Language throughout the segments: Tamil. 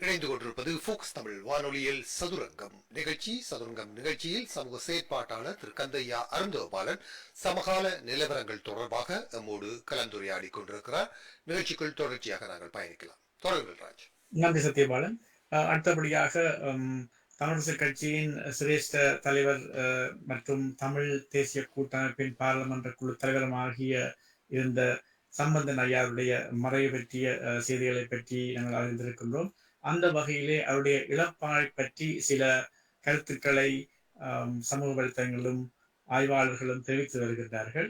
இணைந்து கொண்டிருப்பது ஃபோக்ஸ் தமிழ் வானொலியில் சதுரங்கம் நிகழ்ச்சி. சதுரங்கம் நிகழ்ச்சியில் சமூக செயற்பாட்டாளர் திரு கந்தையா அருந்தோபாலன் சமகால நிலவரங்கள் தொடர்பாக நம்மோடு கலந்துரையாடி கொண்டிருக்கிறார். நிகழ்ச்சிக்குள் தொடர்ச்சியாக நாங்கள் பயணிக்கலாம். தொடர்கள் ராஜ். நன்றி சத்யபாலன். அடுத்தபடியாக தமிழரசு கட்சியின் சிரேஷ்ட தலைவர் மற்றும் தமிழ் தேசிய கூட்டமைப்பின் பாராளுமன்ற குழு தலைவருமாகிய இருந்த சம்பந்தன் ஐயாருடைய மறைவு பற்றிய செய்திகளை பற்றி நாங்கள் அறிந்திருக்கின்றோம். அந்த வகையிலே அவருடைய இழப்பானை பற்றி சில கருத்துக்களை சமூக வலைத்தளங்களும் ஆய்வாளர்களும் தெரிவித்து வருகின்றார்கள்.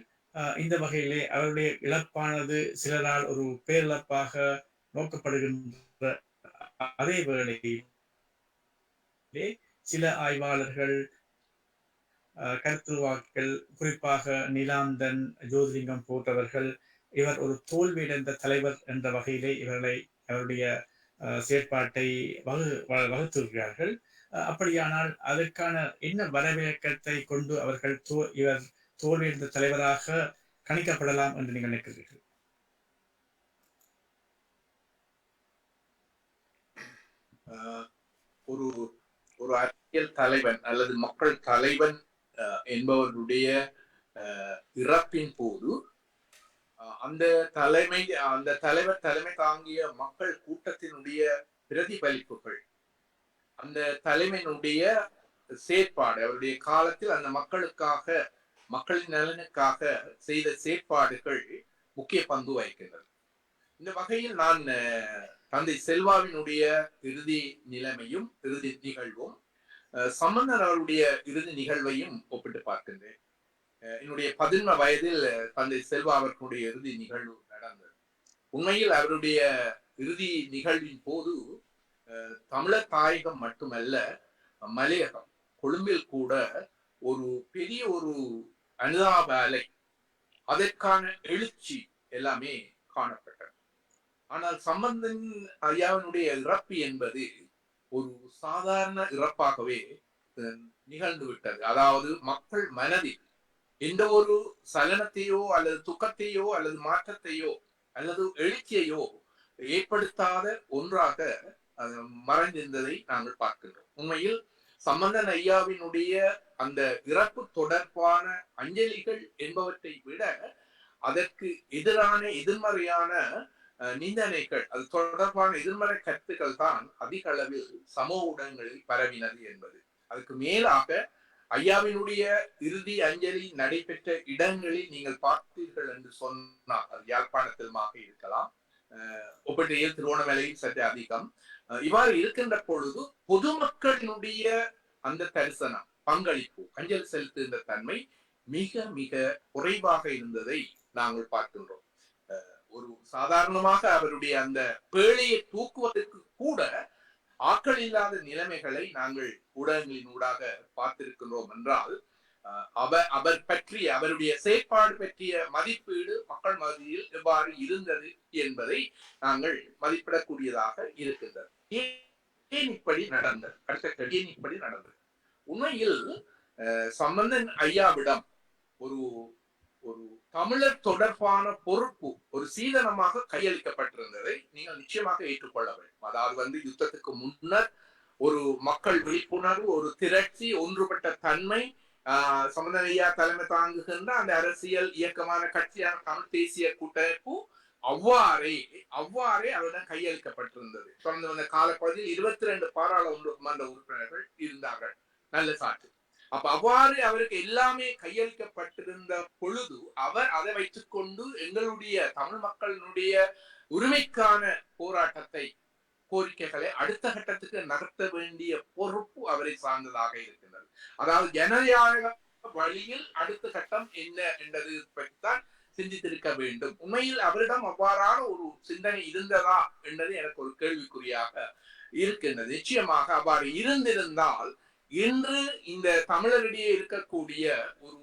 இந்த வகையிலே அவருடைய இழப்பானது சிலரால் ஒரு பேரிழப்பாக நோக்கப்படுகின்ற அதே வேளையிலே சில ஆய்வாளர்கள் கருத்துருவாக்கள், குறிப்பாக நீலாந்தன், ஜோதிலிங்கம் போன்றவர்கள் இவர் ஒரு தோல்வியடைந்த தலைவர் என்ற வகையிலே அவருடைய செயற்பாட்டை வகுத்திருக்கிறார்கள். அப்படியானால் அதற்கான என்ன வரவேற்கத்தை கொண்டு இவர் தோல்வியடைந்த தலைவராக கணிக்கப்படலாம் என்று நீங்கள் நினைக்கிறீர்கள்? ஒரு ஒரு அரசியல் தலைவன் அல்லது மக்கள் தலைவன் என்பவருடைய இறப்பின் போது அந்த தலைவர் தலைமை தாங்கிய மக்கள் கூட்டத்தினுடைய பிரதிபலிப்புகள், அந்த தலைமையினுடைய செயற்பாடு, அவருடைய காலத்தில் அந்த மக்களின் நலனுக்காக செய்த செயற்பாடுகள் முக்கிய பங்கு வகிக்கின்றன. இந்த வகையில் நான் தந்தை செல்வாவினுடைய இறுதி நிலைமையும் இறுதி நிகழ்வும் சம்பந்தன் அவருடைய இறுதி நிகழ்வையும் ஒப்பிட்டு பார்க்கின்றேன். என்னுடைய 11 வயதில் தந்தை செல்வா அவர்களுடைய இறுதி நிகழ்வு நடந்தது. உண்மையில் அவருடைய இறுதி நிகழ்வின் போது தமிழர் தாயகம் மட்டுமல்ல, மலையகம், கொழும்பில் கூட ஒரு பெரிய ஒரு அனுதாப அலை, அதற்கான எழுச்சி எல்லாமே காணப்பட்டது. ஆனால் சம்பந்தன் ஐயாவினுடைய இறப்பு என்பது ஒரு சாதாரண இறப்பாகவே நிகழ்ந்து விட்டது. அதாவது மக்கள் மனதில் எந்த ஒரு சலனத்தையோ அல்லது துக்கத்தையோ அல்லது மாற்றத்தையோ அல்லது எழுச்சியையோ ஏற்படுத்தாத ஒன்றாக மறைந்திருந்ததை நாங்கள் பார்க்கின்றோம். உண்மையில் சம்பந்தன் ஐயாவினுடைய அந்த இறப்பு தொடர்பான அஞ்சலிகள் என்பவற்றை விட அதற்கு எதிர்மறையான நிந்தனைகள், அது தொடர்பான எதிர்மறை கருத்துக்கள் தான் அதிக அளவில் சமூக ஊடகங்களில் பரவினது என்பது. அதுக்கு மேலாக ஐயாவினுடைய இறுதி அஞ்சலி நடைபெற்ற இடங்களில் நீங்கள் பார்த்தீர்கள் என்று சொன்னால், அது யாழ்ப்பாணத்திலுமாக இருக்கலாம், ஒப்பற்றையில் திருவோணமலையில் சற்று அதிகம். இவ்வாறு இருக்கின்ற பொழுது பொதுமக்களினுடைய அந்த தரிசனம், பங்களிப்பு, அஞ்சலி செலுத்துகின்ற தன்மை மிக மிக குறைவாக இருந்ததை நாங்கள் பார்க்கின்றோம். ஒரு சாதாரணமாக அவருடைய அந்த பேழையை தூக்குவதற்கு கூட ஆட்கள் இல்லாத நிலைமைகளை நாங்கள் ஊடகங்களின் ஊடாக பார்த்திருக்கின்றோம் என்றால், அவர் பற்றிய அவருடைய செயற்பாடு பற்றிய மதிப்பீடு மக்கள் மத்தியில் எவ்வாறு இருந்தது என்பதை நாங்கள் மதிப்பிடக்கூடியதாக இருக்கின்றது. ஏன் இப்படி நடந்தது? ஏன் இப்படி நடந்தது? உண்மையில் சம்பந்தன் ஐயாவிடம் ஒரு ஒரு தமிழர் தொடர்பான பொறுப்பு ஒரு சீதனமாக கையளிக்கப்பட்டிருந்ததை நீங்கள் நிச்சயமாக ஏற்றுக்கொள்ள வேண்டும். அதாவது யுத்தத்துக்கு முன்னர் ஒரு மக்கள் விழிப்புணர்வு, ஒரு திரட்சி, ஒன்றுபட்ட தன்மை, சம்பந்தன் ஐயா தலைமை தாங்குகின்ற அந்த அரசியல் இயக்கமான கட்சியான தமிழ் தேசிய கூட்டமைப்பு அவ்வாறே அவரிடம் கையளிக்கப்பட்டிருந்தது. தொடர்ந்து வந்த காலப்பகுதியில் 22 பாராளுமன்ற உறுப்பினர்கள் இருந்தார்கள். நல்ல சாட்சி. அப்ப அவ்வாறு அவருக்கு எல்லாமே கையளிக்கப்பட்டிருந்த பொழுது அவர் அதை வைத்துக் கொண்டு எங்களுடைய தமிழ் மக்களினுடைய உரிமைக்கான போராட்டத்தை, கோரிக்கைகளை அடுத்த கட்டத்துக்கு நகர்த்த வேண்டிய பொறுப்பு அவரை சார்ந்ததாக இருக்கின்றது. அதாவது ஜனநாயக வழியில் அடுத்த கட்டம் என்ன என்றது பற்றித்தான் சிந்தித்திருக்க வேண்டும். உண்மையில் அவரிடம் அவ்வாறான ஒரு சிந்தனை இருந்ததா என்றது எனக்கு ஒரு கேள்விக்குறியாக இருக்கின்றது. நிச்சயமாக அவ்வாறு இருந்திருந்தால் இன்று இந்த தமிழரிடையே இருக்கக்கூடிய ஒரு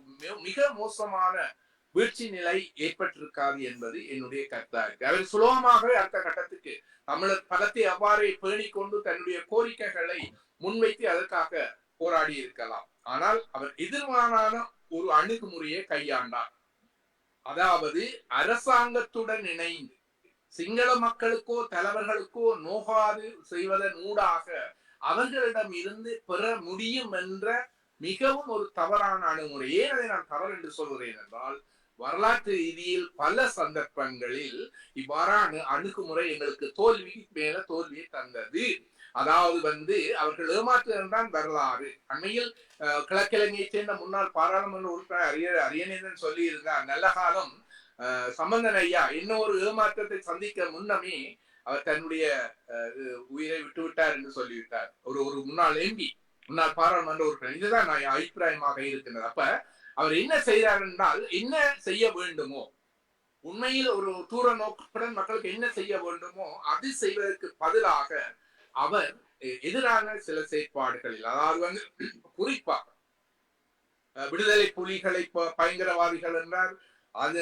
மிக மோசமான வீழ்ச்சி நிலை ஏற்பட்டிருக்காது என்பது என்னுடைய கருத்தாக இருக்கு. அவர் சுலபமாகவே அடுத்த கட்டத்துக்கு தமிழர் பலத்தை அவ்வாறே பேணிக்கொண்டு தன்னுடைய கோரிக்கைகளை முன்வைத்து அதற்காக போராடி இருக்கலாம். ஆனால் அவர் எதிர்மாறான ஒரு அணுகுமுறையை கையாண்டார். அதாவது அரசாங்கத்துடன் இணைந்து சிங்கள மக்களுக்கோ தலைவர்களுக்கோ நோகாது செய்வதன் ஊடாக அவர்களிடம் இருந்து பெற முடியும் என்ற மிகவும் ஒரு தவறான அணுகுமுறை. ஏன் அதை நான் தவறு என்று சொல்கிறேன் என்றால், வரலாற்று ரீதியில் பல சந்தர்ப்பங்களில் இவ்வாறான அணுகுமுறை எங்களுக்கு தோல்வி மேல தோல்வியை தந்தது. அதாவது அவர்கள் ஏமாற்றுதான் வரலாறு. அண்மையில் கிழக்கிழங்கையைச் சேர்ந்த முன்னாள் பாராளுமன்ற உறுப்பினர் அரியநேந்திரன் சொல்லி இருந்தார், நல்ல காலம் சம்பந்தன் ஐயா இன்னும் ஒரு ஏமாற்றத்தை சந்திக்க முன்னமே அவர் தன்னுடைய உயிரை விட்டுவிட்டார் என்று சொல்லிவிட்டார். ஒரு முன்னாள் எம்பி, முன்னாள் பாராளுமன்ற உறுப்பினர். இதுதான் நான் அபிப்பிராயமாக இருக்கின்றது. அப்ப அவர் என்ன செய்தார் என்றால், என்ன செய்ய வேண்டுமோ, உண்மையில் ஒரு தூர நோக்குடன் மக்களுக்கு என்ன செய்ய வேண்டுமோ அது செய்வதற்கு பதிலாக அவர் எதிரான சில செயற்பாடுகளில், அதாவது குறிப்பாக விடுதலை புலிகளை பயங்கரவாதிகள் என்றார், அந்த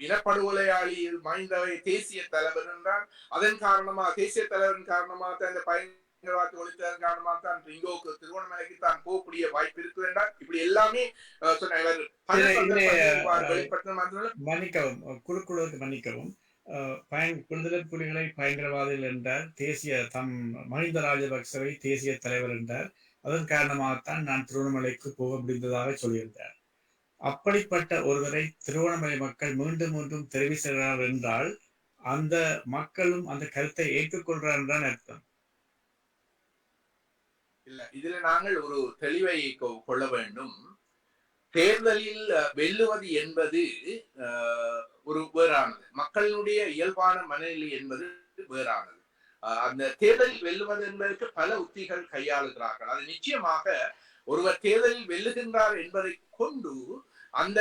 இனப்படுகொலையாளி மஹிந்தவை தேசிய தலைவர் என்றார். அதன் காரணமா தேசிய தலைவரின் காரணமாக அந்த பயங்கரவாதத்தை ஒழித்ததன் காரணமாக தான் இங்கோக்கு திருவண்ணாமலைக்கு தான் போகக்கூடிய வாய்ப்பு இருக்கு என்றார். இப்படி எல்லாமே மன்னிக்கவும் விடுதலை புலிகளை பயங்கரவாதிகள் என்றார், தேசிய மஹிந்த ராஜபக்சவை தேசிய தலைவர் என்றார். அதன் காரணமாகத்தான் நான் திருவண்ணாமலைக்கு போக முடிந்ததாக சொல்லியிருந்தார். அப்படிப்பட்ட ஒருவரை திருவண்ணாமலை மக்கள் மீண்டும் மீண்டும் தெரிவிக்கிறார் என்றால் அந்த மக்களும் அந்த கருத்தை ஏற்றுக்கொள்றார் என்றான் அர்த்தம். இல்ல, இதுல நாங்கள் ஒரு தெளிவை கொள்ள வேண்டும். தேர்தலில் வெல்லுவது என்பது ஒரு வேறானது, மக்களுடைய இயல்பான மனநிலை என்பது வேறானது. அந்த தேர்தலில் வெல்லுவது என்பதற்கு பல உத்திகள் கையாளுகிறார்கள். அது நிச்சயமாக ஒருவர் தேர்தலில் வெல்லுகின்றார் என்பதை கொண்டு அந்த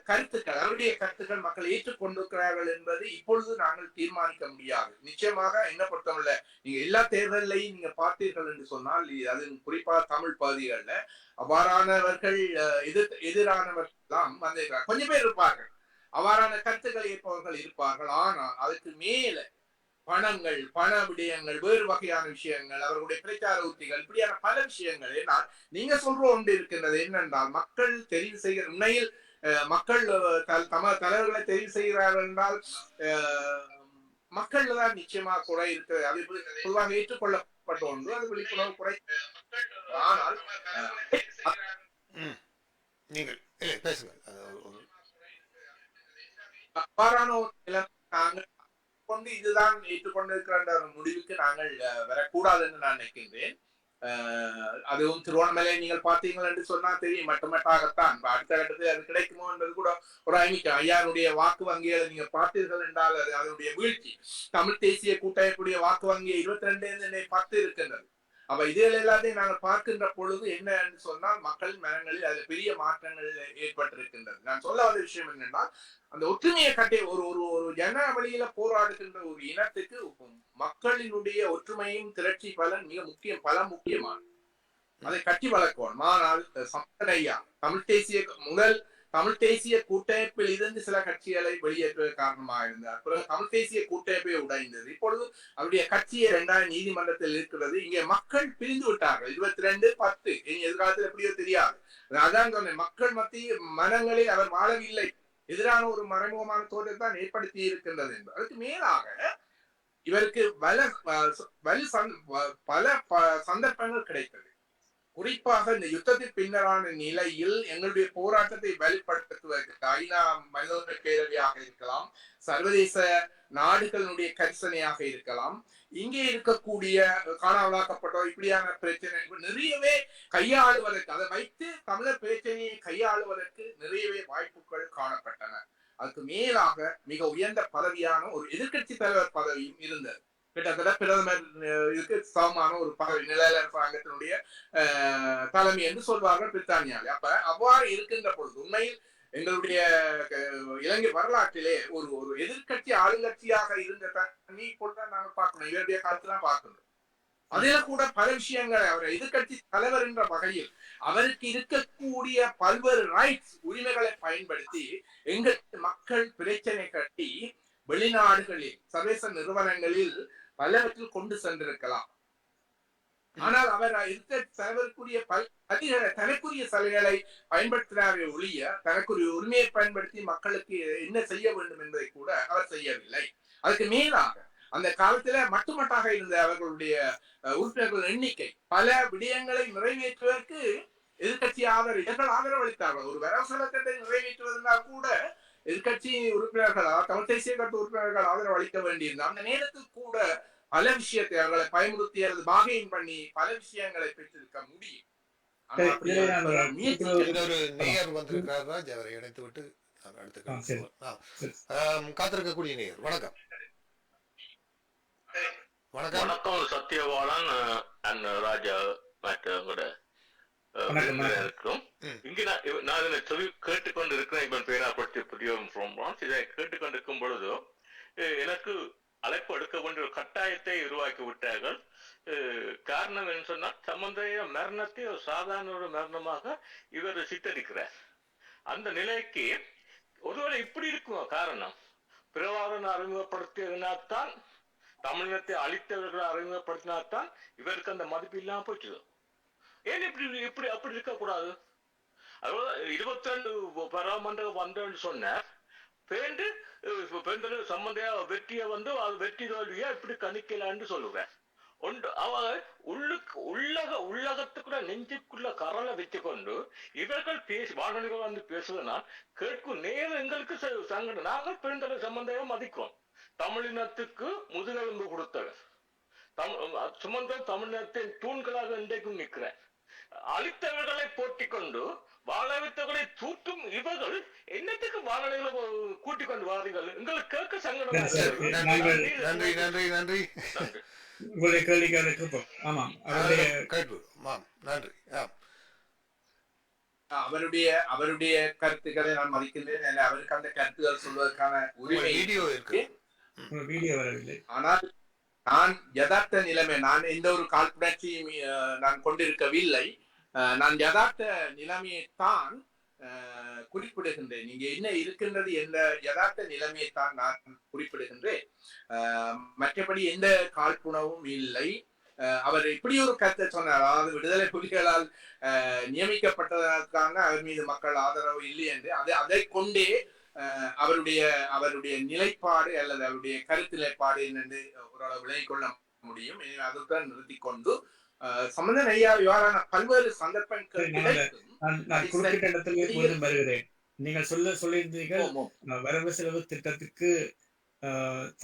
கருத்துக்கள், அவருடைய கருத்துக்கள் மக்கள் ஏற்றுக்கொண்டிருக்கிறார்கள் என்பது இப்பொழுது நாங்கள் தீர்மானிக்க முடியாது. நிச்சயமாக என்ன பொறுத்தவரை நீங்க எல்லா தேர்தலையும் நீங்க பார்த்தீர்கள் என்று சொன்னால், அது குறிப்பாக தமிழ் பகுதிகள்ல அவ்வாறானவர்கள் எதிரானவர்கள் தான் வந்திருக்கிறார். கொஞ்சம் பேர் இருப்பார்கள், அவ்வாறான கருத்துக்களை ஏற்பவர்கள் இருப்பார்கள். ஆனால் அதுக்கு மேல பணங்கள், பண விடயங்கள், வேறு வகையான விஷயங்கள், அவர்களுடைய பிரச்சார உத்திகள், இப்படியான பல விஷயங்கள். ஏன்னால் நீங்க சொல்ற ஒன்று இருக்கின்றது என்னென்றால், மக்கள் தெரிவு செய்கிற, உண்மையில் மக்கள் தலைவர்களை தெரிவு செய்கிறார்கள் என்றால் மக்கள் தான் நிச்சயமாக குறை இருக்கிறது. அது பொதுவாக ஏற்றுக்கொள்ளப்பட்ட ஒன்று, அது விழிப்புணர்வு குறை. ஆனால் நீங்கள் பேசுங்கள். நாங்கள் கொண்டு இதுதான் ஏற்றுக்கொண்டிருக்கிற முடிவுக்கு நாங்கள் வரக்கூடாது என்று நான் நினைக்கின்றேன். அதுவும் திருவண்ணாமலை நீங்கள் பார்த்தீங்கள் என்று சொன்னா தெரியும், மட்டுமட்டாகத்தான். அடுத்த கட்டத்தில் அது கிடைக்குமோ என்பது கூட ஒரு ஐமிக்கம். ஐயாருடைய வாக்கு வங்கிகளை நீங்க பார்த்தீர்கள் என்றால் அது அதனுடைய வீழ்ச்சி. தமிழ் தேசிய கூட்டமைப்புடைய வாக்கு வங்கி 22 10 இருக்கின்றது. அப்ப இதுகள் எல்லாத்தையும் நாங்கள் பார்க்கின்ற பொழுது என்ன என்று சொன்னால், மக்கள் மனங்களில் அது பெரிய மாற்றங்கள் ஏற்பட்டிருக்கின்றது. நான் சொல்ல வந்த விஷயம் என்னன்னா, அந்த ஒற்றுமையை கட்டி ஒரு ஒரு ஜன வழியில போராடுகின்ற ஒரு இனத்துக்கு மக்களினுடைய ஒற்றுமையும் திரட்சி பலன் மிக முக்கியமானது. அதை கட்டி வளர்க்கணும். ஆனால் சம்பனையா தமிழ் தேசிய கூட்டமைப்பில் இருந்து சில கட்சிகளை வெளியேற்ற காரணமாக இருந்தார். பிறகு தமிழ் தேசிய கூட்டமைப்பை உடைந்தது. இப்பொழுது அவருடைய கட்சியை 2 நீதிமன்றத்தில் இருக்கிறது. இங்கே மக்கள் பிரிந்து விட்டார்கள். 22-10 எதிர்காலத்தில் எப்படியோ தெரியாது. அதான் சொன்னேன், மக்கள் மத்திய மனங்களில் அவர் வாழவில்லை. எதிரான ஒரு மறைமுகமான தோற்றத்தை தான் ஏற்படுத்தி இருக்கின்றது என்பது. அதுக்கு மேலாக இவருக்கு பல சந்தர்ப்பங்கள் கிடைத்தது. குறிப்பாக இந்த யுத்தத்தின் பின்னரான நிலையில் எங்களுடைய போராட்டத்தை வெளிப்படுத்துவதற்கு ஐநா மனித உரிமை பேரவையாக இருக்கலாம், சர்வதேச நாடுகளுடைய கரிசனையாக இருக்கலாம், இங்கே இருக்கக்கூடிய காணாமலாக்கப்பட்டோர், இப்படியான பிரச்சனை நிறையவே கையாளுவதற்கு, அதை வைத்து தமிழர் பிரச்சனையை கையாளுவதற்கு நிறையவே வாய்ப்புகள் காணப்பட்டன. அதுக்கு மேலாக மிக உயர்ந்த பதவியான ஒரு எதிர்கட்சி தலைவர் பதவியும் இருந்தது. கிட்டத்தட்ட பிரதமர் இதுக்கு சமமான ஒரு பதவி, நிழல் அரசாங்கத்தினுடைய தலைமை என்று சொல்வார்கள் பிரித்தானியாவில். அப்ப அவ்வாறு இருக்கின்ற பொழுது உண்மையில் எங்களுடைய இலங்கை வரலாற்றிலே ஒரு எதிர்கட்சி ஆளுங்கட்சியாக இருந்த தண்ணி இப்பொழுதுதான் நாங்கள் பார்க்கணும், இவருடைய காலத்துலாம் பார்க்கணும். அதில கூட பல விஷயங்களை அவர் எதிர்கட்சி தலைவர் என்ற வகையில் அவருக்கு இருக்கக்கூடிய பல்வேறு ரைட்ஸ், உரிமைகளை பயன்படுத்தி எங்கள் மக்கள் பிரச்சனை கட்டி வெளிநாடுகளில் சர்வதேச நிறுவனங்களில் பலவற்றில் கொண்டு சென்றிருக்கலாம். ஆனால் அவர் தலைவருக்குரிய தனக்குரிய சலுகைகளை பயன்படுத்தினாரே ஒழிய தனக்குரிய உரிமையை பயன்படுத்தி மக்களுக்கு என்ன செய்ய வேண்டும் என்பதை கூட அவர் செய்யவில்லை. அதுக்கு மேலாக அந்த காலத்துல மட்டுமட்டாக இருந்த அவர்களுடைய உறுப்பினர்கள் எண்ணிக்கை பல விடயங்களை நிறைவேற்றுவதற்கு எதிர்கட்சி ஆதரவளித்தார்கள். ஒரு வரவு செலவினத்தை நிறைவேற்றுவதனால் கூட எதிர்கட்சி உறுப்பினர்கள் தமிழ் தேசிய கட்சி உறுப்பினர்கள் ஆதரவு அளிக்க வேண்டியிருந்த அந்த நேரத்தில் கூட பல விஷயத்தை அவர்களை பயமுறுத்தி அல்லது பாகையின் பண்ணி பல விஷயங்களை பெற்றிருக்க முடியும். ஒரு நேயர் வந்திருக்கிறார் ராஜ், அவரை இணைத்து விட்டு காத்திருக்கக்கூடிய நேயர். வணக்கம். வணக்கம் சத்யபாலன் அண்ட் ராஜா மற்றவங்களோட இருக்கும். இங்க நான் இதனை சொல்லி கேட்டுக்கொண்டு இருக்கிறேன். இப்ப பேராப்பட்டி புதிய இதை கேட்டுக்கொண்டிருக்கும் பொழுது எனக்கு அழைப்பு எடுக்க வேண்டிய ஒரு கட்டாயத்தை உருவாக்கி விட்டார்கள். காரணம் என்ன சொன்னால், சம்பந்தைய மரணத்தை ஒரு சாதாரண ஒரு மரணமாக இவர் சித்தரிக்கிறார். அந்த நிலைக்கு ஒருவேளை இப்படி இருக்கும் காரணம், பிரவாதனை அறிமுகப்படுத்தியதனால்தான், தமிழினத்தை அழித்தவர்களை அறிமுகப்படுத்தினால்தான் இவருக்கு அந்த மதிப்பு இல்லாம போச்சு. ஏன் இப்படி அப்படி இருக்கக்கூடாது? அதாவது 22 பராமண்டலம் வந்தேன்னு சொன்னார். பேண்டு சம்பந்தையா வெற்றியை அது வெற்றி தோல்வியா இப்படி கணிக்கலான்னு சொல்லுவேன். உள்ளகத்துக்குள்ள நெஞ்சுக்குள்ள கரலை வச்சுக்கொண்டு இவர்கள் வானொலிகள் வந்து பேசுவதனால் கேட்கும் நேரம் எங்களுக்கு சங்கடம். நாங்கள் பெருந்தலை சம்பந்தையா மதிக்கிறோம். தமிழினத்துக்கு முதுகெலும்பு கொடுத்தவர் சுமந்த தமிழினத்தின் தூண்களாக இன்றைக்கும் நிற்கிறேன். அழித்தவர்களை போட்டிக் கொண்டு வாழவித்தவர்களை தூட்டும் இவர்கள் என்னத்துக்கு வானொலிகளை கூட்டிக் கொண்டு வாரீர்கள்? எங்களுக்கு கேட்க சங்கடம். நன்றி நன்றி நன்றி. உங்களுடைய கேள்விக்கு அவருடைய கருத்துக்களை நான் மதிக்கின்றேன். அவருக்கு அந்த கருத்துக்கள் சொல்வதற்கான உரிமை வீடியோ இருக்கு, வீடியோ வரவில்லை. ஆனால் நான் யதார்த்த நிலைமை, நான் எந்த ஒரு காழ்ப்புணர்ச்சியும் நான் கொண்டிருக்கவில்லை. நான் யதார்த்த நிலைமையைத்தான் குறிப்பிடுகின்றேன். இங்க என்ன இருக்கின்றது என்ற யதார்த்த நிலைமையைத்தான் நான் குறிப்பிடுகின்றேன். மற்றபடி எந்த காழ்ப்புணவும் இல்லை. அவர் இப்படி ஒரு கருத்தை சொன்னார், அதாவது விடுதலை புலிகளால் நியமிக்கப்பட்டதற்காக அவர் மீது மக்கள் ஆதரவு இல்லை என்று அதை கொண்டே அவருடைய நிலைப்பாடு அல்லது அவருடைய கருத்து நிலைப்பாடு என்று ஓரளவு விளங்கிக் கொள்ள முடியும். அதுதான் நிறுத்தி கொண்டு சம்பந்தன் ஐயா இவ்வாறான பல்வேறு சந்தர்ப்பங்கள் வருகிறேன். நீங்கள் சொல்லியிருந்தீர்கள் வரவு செலவு திட்டத்துக்கு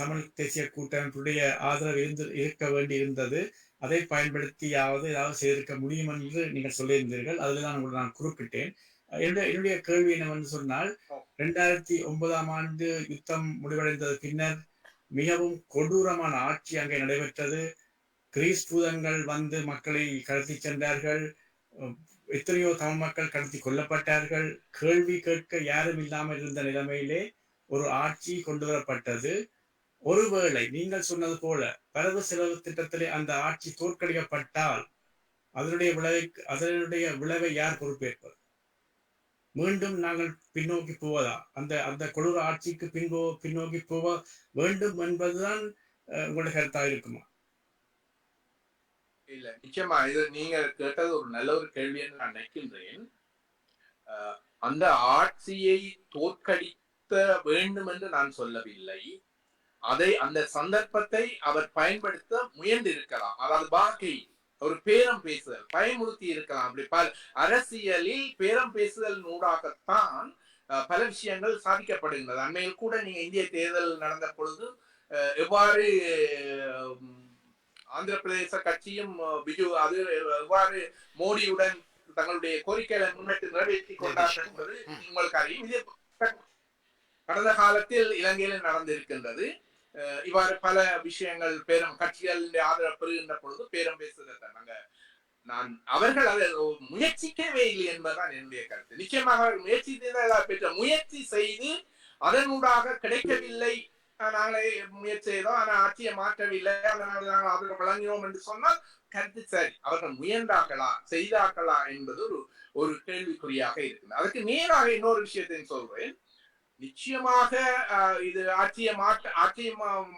தமிழ் தேசிய கூட்டமைப்புடைய ஆதரவு இருக்க வேண்டி இருந்தது, அதை பயன்படுத்தியாவது ஏதாவது செய்திருக்க முடியும் என்று நீங்கள் சொல்லியிருந்தீர்கள். அதுலதான் நான் குறிப்பிட்டேன். என்னுடைய கேள்வி என்னவென்று சொன்னால், 2009ஆம் ஆண்டு யுத்தம் முடிவடைந்தது பின்னர் மிகவும் கொடூரமான ஆட்சி அங்கே நடைபெற்றது. கிரீஸ் பூதங்கள் வந்து மக்களை கடத்தி சென்றார்கள். எத்தனையோ தமிழ் மக்கள் கடத்தி கொல்லப்பட்டார்கள். கேள்வி கேட்க யாரும் இல்லாமல் இருந்த நிலைமையிலே ஒரு ஆட்சி கொண்டு வரப்பட்டது. ஒருவேளை நீங்கள் சொன்னது போல வரவு செலவு திட்டத்திலே அந்த ஆட்சி தோற்கடிக்கப்பட்டால் அதனுடைய விளைவை யார் பொறுப்பேற்பது? மீண்டும் நாங்கள் பின்னோக்கி போவதா? அந்த கொடூர ஆட்சிக்கு பின்னோக்கி போக வேண்டும் என்பதுதான் உங்களுடைய கருத்தாக இருக்குமா? இல்ல, நிச்சயமா இது நீங்க கேட்டது ஒரு நல்ல ஒரு கேள்வி என்று நான் நினைக்கின்றேன். அந்த ஆட்சியை தோற்கடிக்க வேண்டும் என்று நான் சொல்லவில்லை. அந்த சந்தர்ப்பத்தை அவர் பயன்படுத்த முயன்றிருக்கலாம். அதாவது பாக்கி ஒரு பேரம் பேசுதல், பயமுறுத்தி இருக்கலாம். அப்படி அரசியலில் பேரம் பேசுதல் ஊடாகத்தான் பல விஷயங்கள் சாதிக்கப்படுகின்றது. அண்மையில் கூட நீங்க இந்திய தேர்தல் நடந்த பொழுது எவ்வாறு ஆந்திர பிரதேச கட்சியும் பிஜு அது எவ்வாறு மோடியுடன் தங்களுடைய கோரிக்கைகளை முன்னிட்டு நிறைவேற்றி கொண்டார்கள் என்பது உங்களுக்கு அறியும். இது கடந்த காலத்தில் இலங்கையில் நடந்திருக்கின்றது. இவ்வாறு பல விஷயங்கள் கட்சிகள் ஆதரவு பெறுகின்ற பொழுது பேரம் பேசுவதற்கு அவர்கள் அதை முயற்சிக்கவே இல்லை என்பதுதான் என்னுடைய கருத்து. நிச்சயமாக முயற்சி செய்து அதனூடாக கிடைக்கவில்லை, நாங்களே முயற்சி செய்தோம் ஆனா ஆட்சியை மாற்றவில்லை, அதனால நாங்கள் ஆதரவு வழங்கினோம் என்று சொன்னால் கருத்து சரி. அவர்கள் முயன்றார்களா செய்தார்களா என்பது ஒரு கேள்விக்குறியாக இருக்கு. அதுக்கு நேராக இன்னொரு விஷயத்தையும் சொல்றேன். நிச்சயமாக இது ஆட்சியை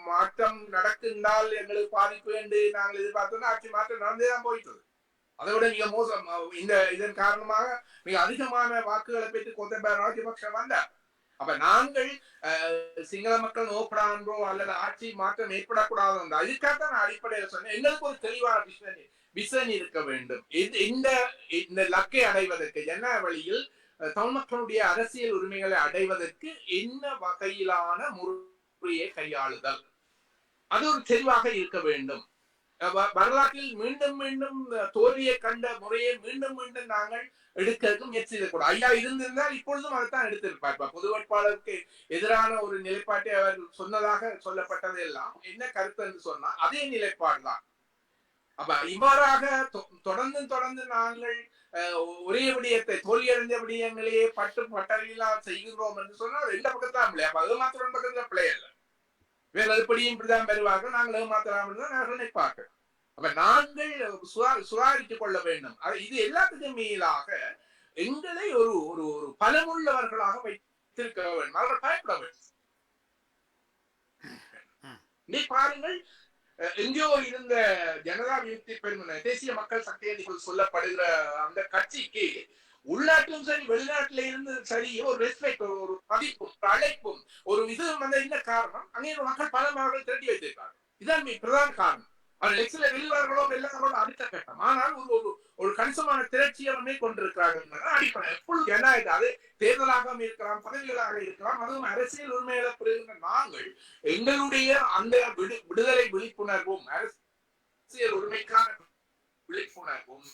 மாற்றம் நடக்கின்றால் எங்களுக்கு பாதிப்பு என்று நாங்கள் எதிர்பார்த்தோம்னா ஆட்சி மாற்றம் நடந்தேதான் போயிட்டது. அதை விட மிக மோசம் இதன் காரணமாக மிக அதிகமான வாக்குகளை பெற்று கோத்தபாய ராஜபக்ஷ வந்தார். அப்ப நாங்கள் சிங்கள மக்கள் நோக்கடான்றோ அல்லது ஆட்சி மாற்றம் ஏற்படக்கூடாது அதுக்காக நான் அடிப்படையில் சொன்னேன். எங்களுக்கு ஒரு தெளிவான விஷன் இருக்க வேண்டும். இந்த லக்கை அடைவதற்கு என்ன வழியில் தமிழ் மக்களுடைய அரசியல் உரிமைகளை அடைவதற்கு என்ன வகையிலான முறையை கையாளுதல், அது ஒரு தெளிவாக இருக்க வேண்டும். வரலாற்றில் மீண்டும் மீண்டும் தோல்வியை கண்ட முறையை மீண்டும் மீண்டும் நாங்கள் எடுக்க முயற்சி செய்யக்கூடாது. ஐயா இருந்திருந்தால் இப்பொழுதும் அதைத்தான் எடுத்திருப்பார். பொது வேட்பாளருக்கு எதிரான ஒரு நிலைப்பாட்டை அவர் சொன்னதாக சொல்லப்பட்டது எல்லாம் என்ன கருத்து என்று சொன்னா அதே நிலைப்பாடுதான். அப்ப இவ்வாறாக தொடர்ந்து நாங்கள் ஒரே விடயத்தை தோல்வியடைந்த விடயங்களையே பட்டறையெல்லாம் செய்கிறோம் என்று சொன்னால் எந்த பக்கத்தான் பிள்ளை. அப்ப அது மாத்திரம் பக்கத்துல பிள்ளை அல்ல, வேற எப்படியும் இப்படிதான் பெறுவார்கள், நாங்கள் மாத்திரம் நாங்கள் நினைப்பார்கள். அப்ப நாங்கள் சுதாரித்துக் கொள்ள வேண்டும். இது எல்லாத்துக்கும் மேலாக எங்களை ஒரு ஒரு ஒரு பலமுள்ளவர்களாக வைத்திருக்க வேண்டும். அவர்கள் பயப்பட வேண்டும். நீ பாருங்கள், எங்கேயோ இருந்த ஜனதா விமுக்தி பெருமுன தேசிய மக்கள் சக்தி என்று சொல்லப்படுகிற அந்த கட்சிக்கு உள்நாட்டிலும் சரி வெளிநாட்டில இருந்து சரி ஒரு ரெஸ்பெக்ட், ஒரு மதிப்பும் ஒரு அழைப்பும் ஒரு இதுவும் வந்த என்ன காரணம், அங்கே மக்கள் பல அவர்கள் திரட்டி வைத்திருக்காங்க. இதுதான் பிரதான காரணம். அவர் எக்ஸில வெளிவார்களோ வெள்ளார்களோ அடுத்த கட்டம். ஆனால் ஒரு ஒரு கணிசமான திரட்சியை கொண்டிருக்கிறார்கள் அடிப்படை. எப்பொழுது ஜனநாயகம் அது தேர்தலாக இருக்கலாம், பதவிகளாக இருக்கலாம், அதுவும் அரசியல் உரிமைகளை பெறுகின்ற நாங்கள் எங்களுடைய அந்த விடுதலை விழிப்புணர்வும் அரசியல் உரிமைக்கான விழிப்புணர்வும்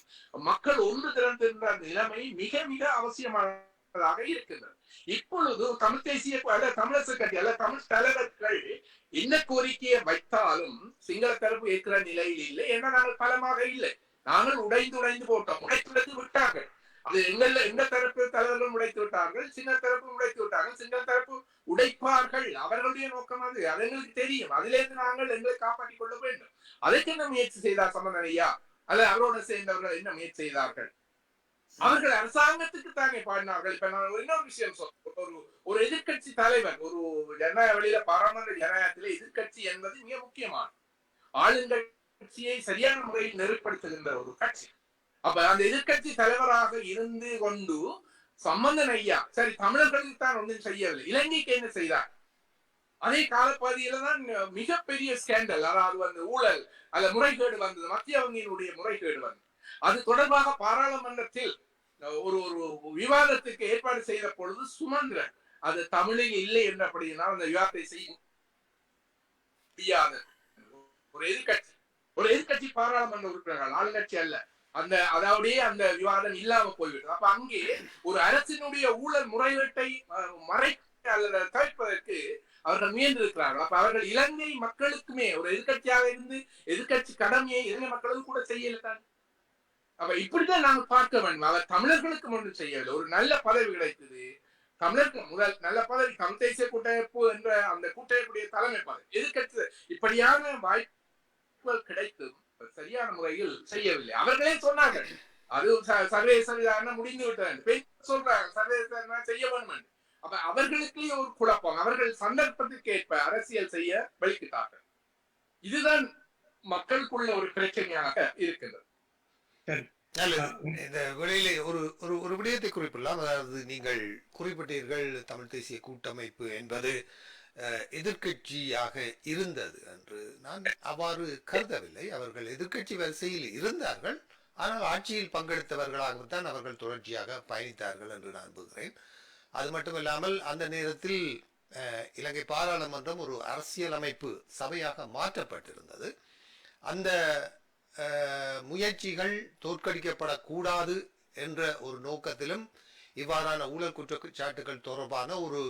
மக்கள் ஒன்று திரண்டிருந்த நிலைமை மிக மிக அவசியமானதாக இருக்கின்றது. இப்பொழுது தமிழ் தேசிய தமிழரசு கட்சி அல்ல தமிழ் தலைவர்கள் என்ன கோரிக்கையை வைத்தாலும் சிங்கள தரப்பு ஏற்கிற நிலையில் இல்லை. ஏன்னா நாங்கள் பலமாக இல்லை, நாங்கள் உடைந்து போட்டோம். உடைத்து விட்டார்கள். அது எந்த தரப்பு தலைவர்கள் உடைத்து விட்டார்கள், சின்ன தரப்பு உடைத்து விட்டார்கள். சிங்கள தரப்பு உடைப்பார்கள், அவர்களுடைய நோக்கம் அது எங்களுக்கு தெரியும். அதிலிருந்து நாங்கள் எங்களை காப்பாற்றிக் கொள்ள வேண்டும். அதற்கு என்ன முயற்சி செய்தார் சம்பந்தன் ஐயா அல்ல அவரோட சேர்ந்தவர்கள் என்ன முயற்சி செய்தார்கள்? அவர்கள் அரசாங்கத்துக்கு தானே பாடினார்கள். இப்ப நான் இன்னொரு விஷயம் சொல்றேன். ஒரு எதிர்கட்சி தலைவர் ஒரு ஜனநாயக வழியில பாராளுமன்ற ஜனநாயகத்திலே எதிர்கட்சி என்பது மிக முக்கியமான ஆளுங்கட்சியை சரியான முறையில் நெருப்படுத்துகின்ற ஒரு கட்சி. அப்ப அந்த எதிர்கட்சி தலைவராக இருந்து கொண்டு சம்பந்தன் ஐயா சரி தமிழர்களுக்கு தான் ஒன்றும் செய்யவில்லை, இலங்கைக்கு என்ன செய்தார்? அதே காலப்பகுதியில தான் மிகப்பெரிய ஸ்கேண்டல், அதாவது அந்த ஊழல் அல்ல முறைகேடு வந்தது, மத்திய வங்கியினுடைய முறைகேடு வந்தது. அது தொடர்பாக பாராளுமன்றத்தில் ஒரு விவாதத்துக்கு ஏற்பாடு செய்த பொழுது சுமந்திரன் அது தமிழில் இல்லை என்றபடியினால் அந்த விவாதத்தை செய்ய முடியாத ஒரு எதிர்கட்சி பாராளுமன்ற உறுப்பினர்கள், ஆளுங்கட்சி அல்ல, அதாவது அந்த விவாதம் இல்லாம போய்விட்டது. அப்ப அங்கே ஒரு அரசினுடைய ஊழல் முறைகேட்டை மறைக்க அல்லது தவிர்ப்பதற்கு அவர்கள் முயன்றிருக்கிறார்கள். அப்ப அவர்கள் இலங்கை மக்களுக்குமே ஒரு எதிர்கட்சியாக இருந்து எதிர்கட்சி கடமையை இலங்கை மக்களுக்கு கூட செய்யலதான். அப்ப இப்படித்தான் நாங்கள் பார்க்க வேண்டும். அவர் தமிழர்களுக்கு ஒன்றும் செய்யவில்லை. ஒரு நல்ல பதவி கிடைத்தது தமிழருக்கு, முதல் நல்ல பதவி தமிழ் தேசிய கூட்டமைப்பு என்ற அந்த கூட்டமைப்புடைய தலைமை பதவி. எதிர்கட்சி இப்படியான வாய்ப்புகள் கிடைத்தும் சரியான முறையில் செய்யவில்லை. அவர்களே சொன்னார்கள் அது சர்வதேச முடிந்து விட்டது சொல்றாங்க, சர்வதேச செய்ய வேண்டும். அப்ப அவர்களுக்கே ஒரு குழப்பம், அவர்கள் சந்தர்ப்பத்துக்கு ஏற்ப அரசியல் செய்ய வெளிக்கிட்டார்கள். இதுதான் மக்களுக்குள்ள ஒரு பிரச்சனையாக இருக்கின்றது. இந்த வேளையிலே ஒரு விடயத்தை குறிப்பிடலாம். அதாவது நீங்கள் குறிப்பிட்டீர்கள் தமிழ் தேசிய கூட்டமைப்பு என்பது எதிர்கட்சியாக இருந்தது என்று. நான் அவ்வாறு கருதவில்லை. அவர்கள் எதிர்கட்சி வரிசையில் இருந்தார்கள், ஆனால் ஆட்சியில் பங்கெடுத்தவர்களாகத்தான் அவர்கள் தொடர்ச்சியாக பயணித்தார்கள் என்று நான் நம்புகிறேன். அது மட்டுமில்லாமல் அந்த நேரத்தில் இலங்கை பாராளுமன்றம் ஒரு அரசியலமைப்பு சபையாக மாற்றப்பட்டிருந்தது. அந்த முயற்சிகள் தோற்கடிக்கப்படக்கூடாது என்ற ஒரு நோக்கத்திலும் இவ்வாறான ஊழல் குற்றச்சாட்டுகள் தொடர்பான ஒரு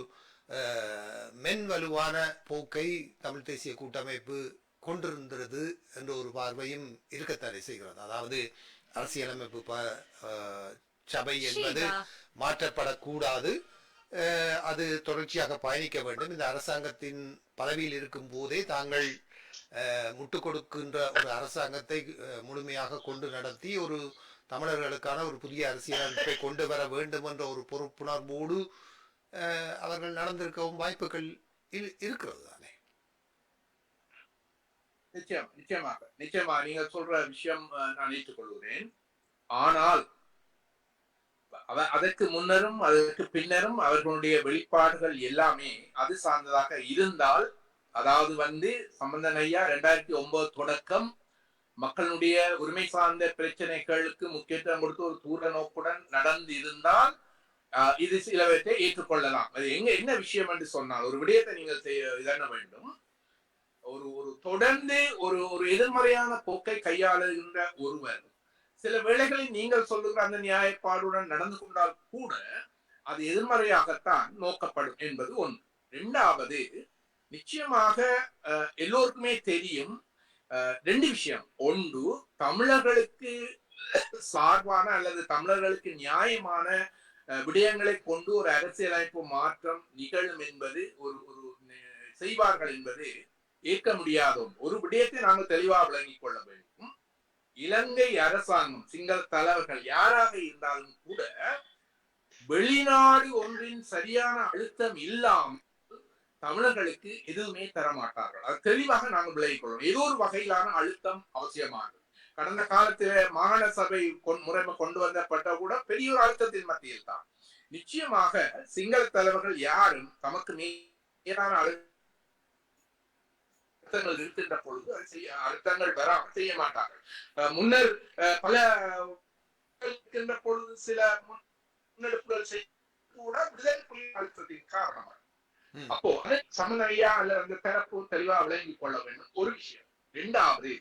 மென்வலுவான போக்கை தமிழ் தேசிய கூட்டமைப்பு கொண்டிருந்தது என்ற ஒரு பார்வையும் இருக்கத்தானே செய்கிறது. அதாவது அரசியலமைப்பு சபை என்பது மாற்றப்படக்கூடாது, அது தொடர்ச்சியாக பயணிக்க வேண்டும். இந்த அரசாங்கத்தின் பதவியில் இருக்கும் போதே தாங்கள் முட்டு கொடுக்கின்ற ஒரு அரசாங்கத்தை முழுமையாக கொண்டு நடத்தி ஒரு தமிழர்களுக்கான ஒரு புதிய அரசியலமைப்பை கொண்டு வர வேண்டும் என்ற ஒரு பொறுப்புணர்வோடு அவர்கள் நடந்திருக்கவும் வாய்ப்புகள் இருக்கிறது தானே. நிச்சயமாக நீங்க சொல்ற விஷயம் நான் ஏற்றுக்கொள்கிறேன். ஆனால் அதற்கு முன்னரும் அதற்கு பின்னரும் அவர்களுடைய வெளிப்பாடுகள் எல்லாமே அது சார்ந்ததாக இருந்தால், அதாவது சம்பந்தன் ஐயா 2009 தொடக்கம் மக்களுடைய உரிமை சார்ந்த பிரச்சனைகளுக்கு முக்கியத்துவம் கொடுத்து ஒரு தூர நோக்குடன் நடந்து இருந்தால் இது சிலவற்றை ஏற்றுக்கொள்ளலாம். அது என்ன விஷயம் என்று சொன்னால், ஒரு விடயத்தை நீங்கள் இதென்ன வேண்டும், ஒரு தொடர்ந்து ஒரு எதிர்மறையான போக்கை கையாளுகின்ற ஒருவர் சில வேளைகளில் நீங்கள் சொல்லுகிற அந்த நியாயப்பாடுடன் நடந்து கொண்டால் கூட அது எதிர்மறையாகத்தான் நோக்கப்படும் என்பது ஒன்று. இரண்டாவது, நிச்சயமாக எல்லோருக்குமே தெரியும் ரெண்டு விஷயம். ஒன்று, தமிழர்களுக்கு சார்பான அல்லது தமிழர்களுக்கு நியாயமான விடயங்களை கொண்டு ஒரு அரசியலமைப்பு மாற்றம் நிகழும் என்பது ஒரு செய்வார்கள் என்பது ஏற்க முடியாத ஒரு விடயத்தை நாங்கள் தெளிவாக விளங்கிக் கொள்ள வேண்டும். இலங்கை அரசாங்கம், சிங்கள தலைவர்கள் யாராக இருந்தாலும் கூட வெளிநாடு ஒன்றின் சரியான அழுத்தம் இல்லாமல் தமிழர்களுக்கு எதுவுமே தரமாட்டார்கள். அது தெளிவாக நாங்கள் விளங்கிக் கொள்ளணும். ஏதோ ஒரு வகையிலான அழுத்தம் அவசியமானது. கடந்த காலத்தில மாகாண சபை முறைமை கொண்டு வந்தப்பட்ட கூட பெரிய ஒரு அழுத்தத்தின் மத்தியில் தான். நிச்சயமாக சிங்கள தலைவர்கள் யாரும் தமக்கு மேலான அழுத்தங்கள் இருக்கின்ற பொழுது அழுத்தங்கள் வராமல் செய்ய மாட்டார்கள். முன்னர் பல இருக்கின்ற பொழுது சில முன்னெடுப்புகள் செய்ய கூட விடுதலை புலிகள் அழுத்தத்தின் காரணமாக. அப்போ சமநிலையா அல்லது அந்த தரப்பு தெளிவா விளங்கிக் கொள்ள வேண்டும் ஒரு விஷயம். இரண்டாவது,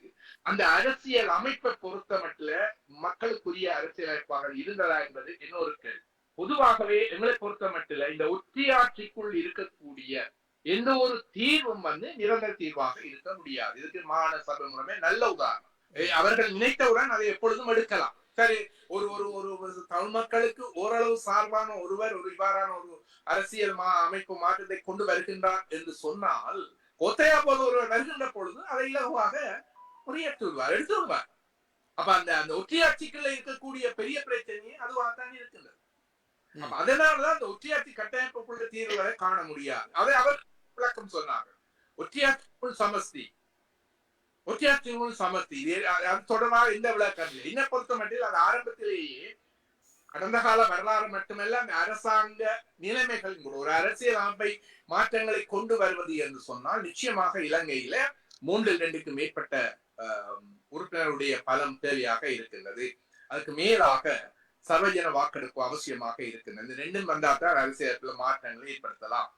அந்த அரசியல் அமைப்பை பொறுத்த மட்டும் மக்களுக்குரிய அரசியல் அமைப்பாக இருந்ததா என்பது இன்னொரு கேள்வி. பொதுவாகவே எங்களை பொறுத்த மட்டும் இந்த ஒற்றையாட்சிக்குள் இருக்கக்கூடிய எந்த ஒரு தீர்வும் நிரந்தர தீர்வாக இருக்க முடியாது. இதுக்கு மாகாண சபை முறைமை நல்ல உதாரணம். அவர்கள் நினைத்தவுடன் அதை எப்பொழுதும் எடுக்கலாம். சரி, ஒரு தமிழ் மக்களுக்கு ஓரளவு சார்பான ஒருவர் ஒரு இவ்வாறான ஒரு அரசியல் அமைப்பு மாற்றத்தை கொண்டு வருகின்றார் என்று சொன்னால், கொத்தையா போல ஒருவர் வருகின்ற பொழுது அதை இலகுவாக முறியடித்து விடுவார், எடுத்து விடுவார். அப்ப அந்த ஒற்றையாட்சிக்குள்ள இருக்கக்கூடிய பெரிய பிரச்சனையே அதுவாகத்தான் இருக்கின்றது. அதனாலதான் அந்த ஒற்றையாட்சி கட்டமைப்புக்குள்ள தீர்வுகளை காண முடியாது. அதை அவர் விளக்கம் சொன்னார்கள். ஒற்றையாட்சிக்குள் சமஸ்தி, ஒற்றையாட்சிக்குள் சமஸ்தி, அது தொடர்பாக இந்த விளக்கம் இல்லை. என்னை பொறுத்த மட்டும் அது ஆரம்பத்திலேயே கடந்த கால வரலாறு மட்டுமல்ல, அந்த அரசாங்க நிலைமைகள் கூட ஒரு அரசியல் அமைப்பை மாற்றங்களை கொண்டு வருவது என்று சொன்னால் நிச்சயமாக இலங்கையில 3-2க்கு மேற்பட்ட உறுப்பினருடைய பலம் தேவையாக இருக்கின்றது. அதுக்கு மேலாக சர்வஜன வாக்கெடுப்பு அவசியமாக இருக்கின்றது. இந்த ரெண்டும் வந்தால்தான் அரசியல் மாற்றங்களை ஏற்படுத்தலாம்.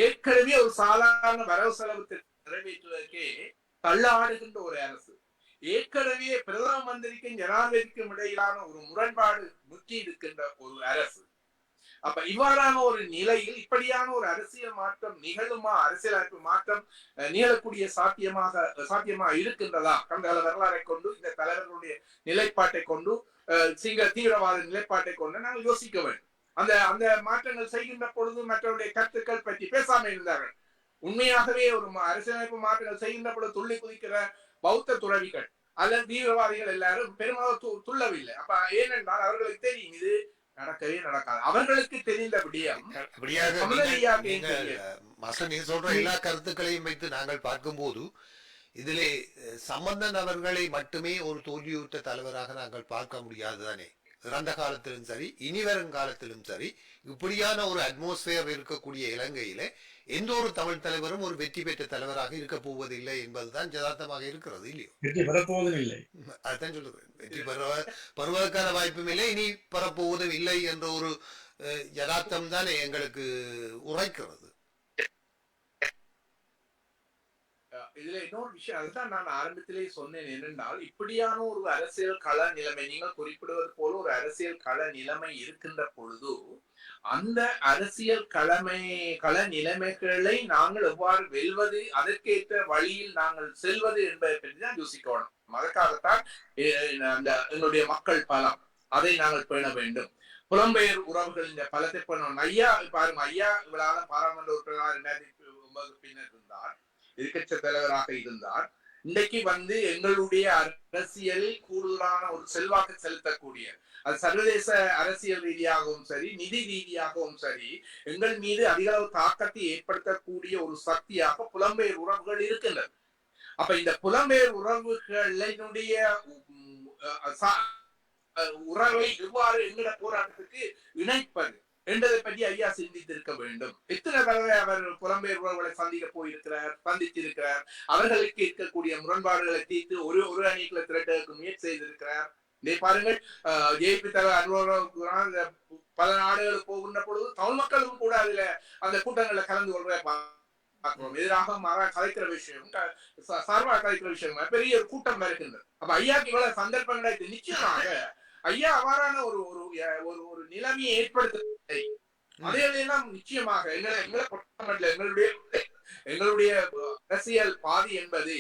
ஏற்கனவே ஒரு சாதாரண வரவு செலவு நிறைவேற்றுவதற்கே தள்ளாடுகின்ற ஒரு அரசு, ஏற்கனவே பிரதம மந்திரிக்கும் ஜனாதிபதிக்கும் இடையிலான ஒரு முரண்பாடு முற்றி இருக்கின்ற ஒரு அரசு. அப்ப இவ்வாறான ஒரு நிலையில் இப்படியான ஒரு அரசியல் மாற்றம் நிகழுமா, அரசியலமைப்பு மாற்றம் நிகழக்கூடிய சாத்தியமா இருக்கின்றதா? கடந்த வரலாறை கொண்டு, இந்த தலைவர்களுடைய நிலைப்பாட்டை கொண்டு, சிங்கள தீவிரவாத நிலைப்பாட்டை கொண்டு நாங்கள் யோசிக்க வேண்டும். அந்த மாற்றங்கள் செய்கின்ற பொழுது மற்றவருடைய கருத்துக்கள் பற்றி பேசாமல் இருந்தார்கள். உண்மையாகவே ஒரு அரசியலமைப்பு மாற்றங்கள் செய்கின்ற பொழுது துள்ளி குதிக்கிற பௌத்த துறவிகள் அல்லது தீவிரவாதிகள் எல்லாரும் பெரும்பாலும் துள்ளவில்லை. அப்ப ஏனென்றால் அவர்களுக்கு தெரியும் இது நடக்கவே நடக்காது. அவர்களுக்கு தெரிந்த விடயம். நீங்க சொல்ற எல்லா கருத்துக்களையும் வைத்து நாங்கள் பார்க்கும் போது இதிலே சம்பந்தன் அவர்களை மட்டுமே ஒரு தோல்வியுற்ற தலைவராக நாங்கள் பார்க்க முடியாதுதானே. இறந்த காலத்திலும் சரி, இனி வரும் காலத்திலும் சரி, இப்படியான ஒரு அட்மாஸ்பியர் இருக்கக்கூடிய இலங்கையில எந்த ஒரு தமிழ் தலைவரும் ஒரு வெற்றி பெற்ற தலைவராக இருக்க போவதில்லை என்பதுதான் யதார்த்தமாக இருக்கிறது, இல்லையோ? வெற்றி பெறப்போவதும் இல்லை, அதுதான் சொல்லுகிறேன். வெற்றி பெறுவதற்கான வாய்ப்பும் இல்லை, இனி பெறப்போவதும் இல்லை என்ற ஒரு யதார்த்தம் தான் எங்களுக்கு உரைக்கிறது. இதுல இன்னொரு விஷயம், அதுதான் நான் ஆரம்பத்திலேயே சொன்னேன். என்னென்றால் இப்படியான ஒரு அரசியல் கள நிலைமை, நீங்கள் குறிப்பிடுவது போல ஒரு அரசியல் கள நிலைமை இருக்கின்ற பொழுது அந்த அரசியல் கள நிலைமைகளை நாங்கள் எவ்வாறு வெல்வது, அதற்கேற்ற வழியில் நாங்கள் செல்வது என்பதை பற்றி தான் யோசிக்கணும். அதற்காகத்தான் எங்களுடைய மக்கள் பலம், அதை நாங்கள் பேண வேண்டும். புலம்பெயர் உறவுகள் இந்த பலத்தை பண்ணணும். ஐயா பாருங்க, ஐயா இவளால பாராளுமன்ற உறுப்பினராக 2009 பின்னர் இருந்தார், எதிர்க்கட்சி தலைவராக இருந்தார். இன்றைக்கு எங்களுடைய அரசியலில் கூடுதலான ஒரு செல்வாக்கு செலுத்தக்கூடிய, அது சர்வதேச அரசியல் ரீதியாகவும் சரி, நிதி ரீதியாகவும் சரி, எங்கள் மீது அதிக அளவு தாக்கத்தை ஏற்படுத்தக்கூடிய ஒரு சக்தியாக புலம்பெயர் உறவுகள் இருக்கின்றது. அப்ப இந்த புலம்பெயர் உறவுகளினுடைய உறவை எவ்வாறு எங்கட போராட்டத்துக்கு இணைப்பது என்பதை பற்றி ஐயா சிந்தித்திருக்க வேண்டும். எத்தனை தடவை அவர் புலம்பெயர் உறவுகளை சந்தித்திருக்கிறார். அவர்களுக்கு இருக்கக்கூடிய முரண்பாடுகளை தீர்த்து ஒரு அணிக்குள்ள திரட்டுவதற்கு முயற்சி செய்திருக்கிறார். இதை பாருங்கள், ஜேபி தலைவர் அனுபவம் பல நாடுகளுக்கு போகின்ற பொழுது தமிழ் மக்களும் கூட அதுல அந்த கூட்டங்களில் கலந்து கொள்வதை பார்க்கிறோம். எதிராக கலைக்கிற விஷயம், சார்பாக கலைக்கிற விஷயம், பெரிய ஒரு கூட்டம் இருக்கின்றது. அப்ப ஐயாக்கு இவ்வளவு சந்தர்ப்பங்களை நிச்சயமாக ஐயா அவ்வாறான ஒரு ஒரு நிலைமையை ஏற்படுத்த அதையெல்லாம் நிச்சயமாக எங்களுடைய அரசியல் பாதி என்பது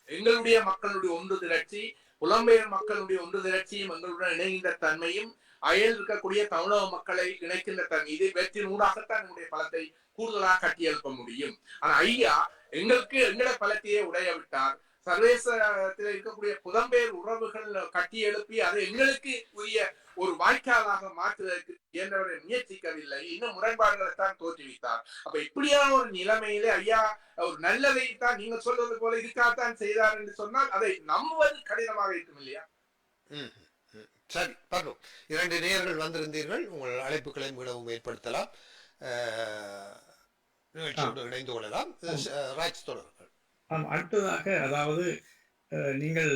எங்களுடைய மக்களுடைய ஒன்று திரட்சி, புலம்பெயர் மக்களுடைய ஒன்று திரட்சியும் எங்களுடன் இணைகின்ற தன்மையும், அயல் இருக்கக்கூடிய தமிழக மக்களை இணைக்கின்ற தன்மை, இது வெற்றி நூடாகத்தான் எங்களுடைய பலத்தை கூடுதலாக கட்டி எழுப்ப முடியும். ஆனா ஐயா எங்களோட பலத்தையே உடைய விட்டார். சர்வதேசத்தில் இருக்கக்கூடிய புலம்பெயர் உறவுகள் கட்டி எழுப்பி அதை எங்களுக்கு உரிய ஒரு வாய்க்காலாக மாற்றுவதற்கு இயன்றவரை முயற்சிக்கவில்லை. இன்னும் முரண்பாடுகளை தான் தோற்றுவித்தார். அப்ப இப்படியான ஒரு நிலைமையிலே ஐயா ஒரு நல்லதை தான் நீங்க சொல்வது போல இதுக்காகத்தான் செய்தார் என்று சொன்னால் அதை நம்புவது கடினமாக இருக்கும் இல்லையா? சரி, பார்ப்போம். 2 நேயர்கள் வந்திருந்தீர்கள். உங்கள் அழைப்புகளை மீளவும் ஏற்படுத்தலாம், நிகழ்ச்சியோடு இணைந்து கொள்ளலாம். ராஜ் தொடர்கள். அடுத்ததாக, அதாவது நீங்கள்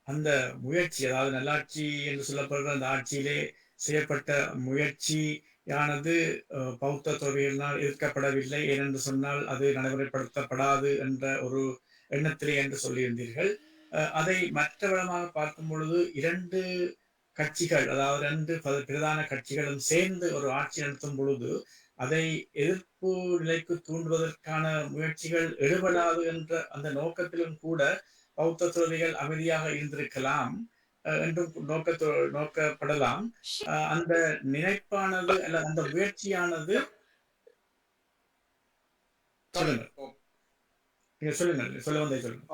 அந்த முயற்சி, அதாவது நல்லாட்சி என்று சொல்லப்படுற அந்த ஆட்சியிலே செய்யப்பட்ட முயற்சியானது பௌத்த துறவிகளினால் எதிர்க்கப்படவில்லை, ஏனென்று சொன்னால் அது நடைமுறைப்படுத்தப்படாது என்ற ஒரு எண்ணத்திலே என்று சொல்லியிருந்தீர்கள். அதை மற்ற விதமாக பார்க்கும் பொழுது 2 கட்சிகள், அதாவது 2 பிரதான கட்சிகளும் சேர்ந்து ஒரு ஆட்சி நடத்தும் பொழுது அதை எதிர்ப்பு நிலைக்கு தூண்டுவதற்கான முயற்சிகள் எடுபடாது என்ற அந்த நோக்கத்திலும் கூட பௌத்த துறவிகள் அமைதியாக இருந்திருக்கலாம் என்றும் நோக்கப்படலாம். அந்த நினைப்பானது அல்ல அந்த முயற்சியானது சொல்ல வந்தே சொல்லுங்க.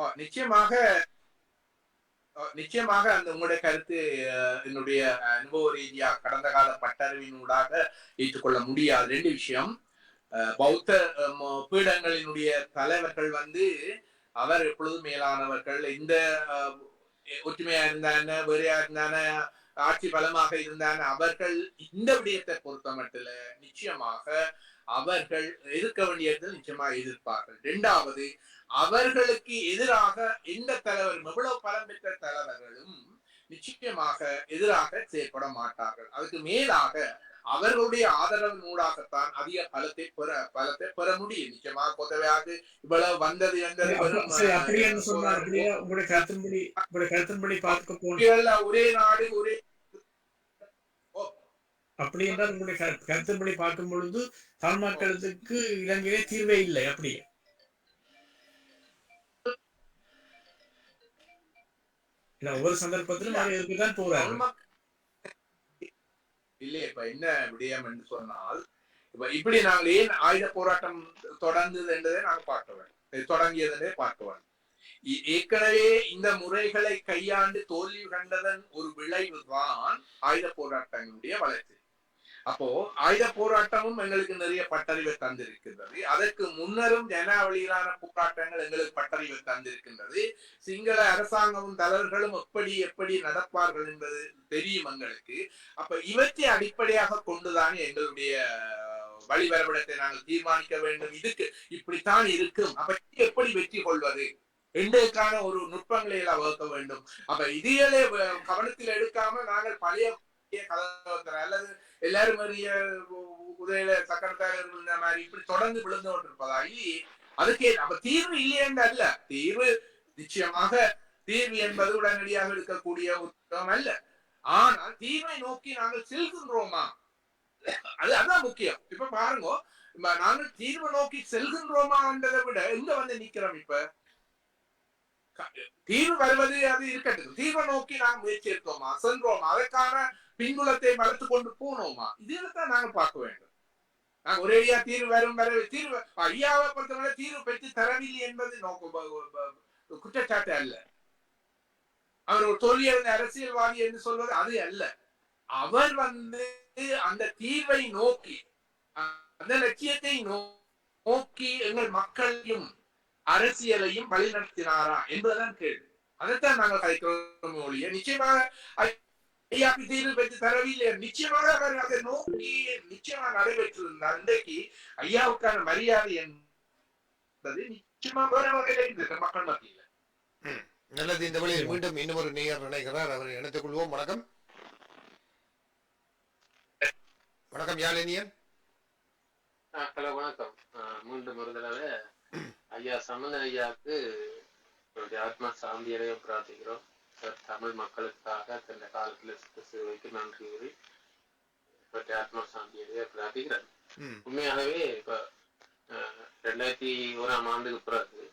நிச்சயமாக அந்த உங்களுடைய கருத்து என்னுடைய அனுபவ ரீதியா கடந்த கால பட்டறிவினூடாக ஏற்றுக்கொள்ள முடியாது. 2 விஷயம். பௌத்த பீடங்களினுடைய தலைவர்கள் அவர் எப்பொழுதும் மேலானவர்கள். இந்த ஒற்றுமையா இருந்தான, வேறையா இருந்தான, ஆட்சி பலமாக இருந்தான, அவர்கள் இந்த விடயத்தை பொறுத்த மட்டும் நிச்சயமாக அவர்கள் எதிர்க்க வேண்டியது நிச்சயமாக எதிர்ப்பார்கள். 2வது, அவர்களுக்கு எதிராக எந்த தலைவரும், எவ்வளவு பலம் பெற்ற தலைவர்களும் நிச்சயமாக எதிராக செயற்பட மாட்டார்கள். அதுக்கு மேலாக அவர்களுடைய ஆதரவு நூடாகத்தான் அதிக பலத்தை பெற முடியும். நிச்சயமாக பொதுவாக இவ்வளவு வந்தது ஒரே நாடு ஒரே அப்படி என்றால் உங்களுடைய கருத்தின்படி பார்க்கும் பொழுது தமிழ் மக்களுக்கு இலங்கையிலே தீர்வே இல்லை. அப்படியே ஒவ்வொரு சந்தர்ப்பத்திலும் அது இருக்குதான் போறாரு இல்லையே. இப்ப என்ன விடயம் என்று சொன்னால், இப்ப இப்படி நாங்கள் ஏன் ஆயுத போராட்டம் தொடர்ந்தது என்றதை நாங்கள் பார்க்க வேண்டும், தொடங்கியதே பார்க்க வேண்டும். ஏற்கனவே இந்த முறைகளை கையாண்டு தோல்வி கண்டதன் ஒரு விளைவுதான் ஆயுத போராட்டங்களுடைய வளர்ச்சி. அப்போ ஆயுத போராட்டமும் எங்களுக்கு நிறைய பட்டறிவை தந்திருக்கின்றது. அதற்கு முன்னரும் ஜனாவளியிலான போராட்டங்கள் எங்களுக்கு பட்டறிவை தந்திருக்கின்றது. சிங்கள அரசாங்கமும் தலைவர்களும் எப்படி நடப்பார்கள் என்பது தெரியும் எங்களுக்கு. அப்ப இவற்றை அடிப்படையாக கொண்டுதானே எங்களுடைய வழிவரவிடத்தை நாங்கள் தீர்மானிக்க வேண்டும். இதுக்கு இப்படித்தான் இருக்கும், அப்ப எப்படி வெற்றி கொள்வது என்றதுக்கான ஒரு நுட்பங்களை எல்லாம் வகுக்க வேண்டும். அப்ப இதையே கவனத்தில் எடுக்காம நாங்கள் பழைய கலவரத்தில் அல்லது எல்லாரும் உதவியில சக்கரத்தாரர்கள் இந்த மாதிரி இப்படி தொடர்ந்து விழுந்து கொண்டிருப்பதாகி அதுக்கே அப்ப தீர்வு இல்லையென்று அல்ல. தீர்வு நிச்சயமாக தீர்வு என்பது உடனடியாக இருக்கக்கூடிய உத்தம் அல்ல. ஆனால் தீர்வை நோக்கி நாங்கள் செல்கின்றோமா, அதுதான் முக்கியம். இப்ப பாருங்க, நாங்கள் தீர்வை நோக்கி செல்கின்றோமா என்றதை விட எங்க நிக்கிறோம். இப்ப தீர்வு வருவது அது இருக்கட்டும், தீர்வை நோக்கி நாங்கள் முயற்சி எடுத்தோமா, சென்றோமா, அதற்கான பின்புலத்தை வளர்த்து கொண்டு போனோமா, இதில்தான் நாங்கள் பார்க்க வேண்டும். நாங்கள் ஒரேடியா தீர்வு வரும் தீர்வு ஐயாவை பொறுத்தவரை தீர்வு பெற்று தரவில்லை என்பது குற்றச்சாட்டு அல்ல. அவர் ஒரு தோல்வியடைந்த அரசியல்வாதி என்று சொல்வது அது அல்ல. அவர் அந்த தீர்வை நோக்கி, அந்த லட்சியத்தை நோக்கி எங்கள் மக்களையும் அரசியலையும் வழிநடத்தினாரா என்பதுதான் கேள்வி. அதைத்தான் நாங்கள் கதைக்கிறோம் ஒழிய நிச்சயமாக ஐயாக்கு தீர்வு பெற்று தரவில்லை. நிச்சயமாக அவர் அதை நோக்கி நிச்சயமாக நடைபெற்றிருந்தார். இன்றைக்கு ஐயாவுக்கான மரியாதை என்பது நிச்சயமாக வேற வகையில இருந்தது மக்கள் மத்தியில். நல்லது. இந்த வழியில் மீண்டும் இன்னொரு நேயர் நினைக்கிறார், அவரை இணைத்துக் கொள்வோம். வணக்கம். வணக்கம் யாழினியன். ஹலோ வணக்கம். மீண்டும் ஒரு தடவை ஐயா சம்பந்தன் ஐயாவுக்கு ஆத்மா சாந்தியடையும் பிரார்த்திக்கிறோம். தமிழ் மக்களுக்காக தந்த காலத்தில் சேவைக்கு நன்றி கூறி ஆத்மா சாந்தியடைய பிரார்த்திக்கிறேன். உண்மையாகவே இப்ப 2001ஆம் ஆண்டுக்கு பிறகு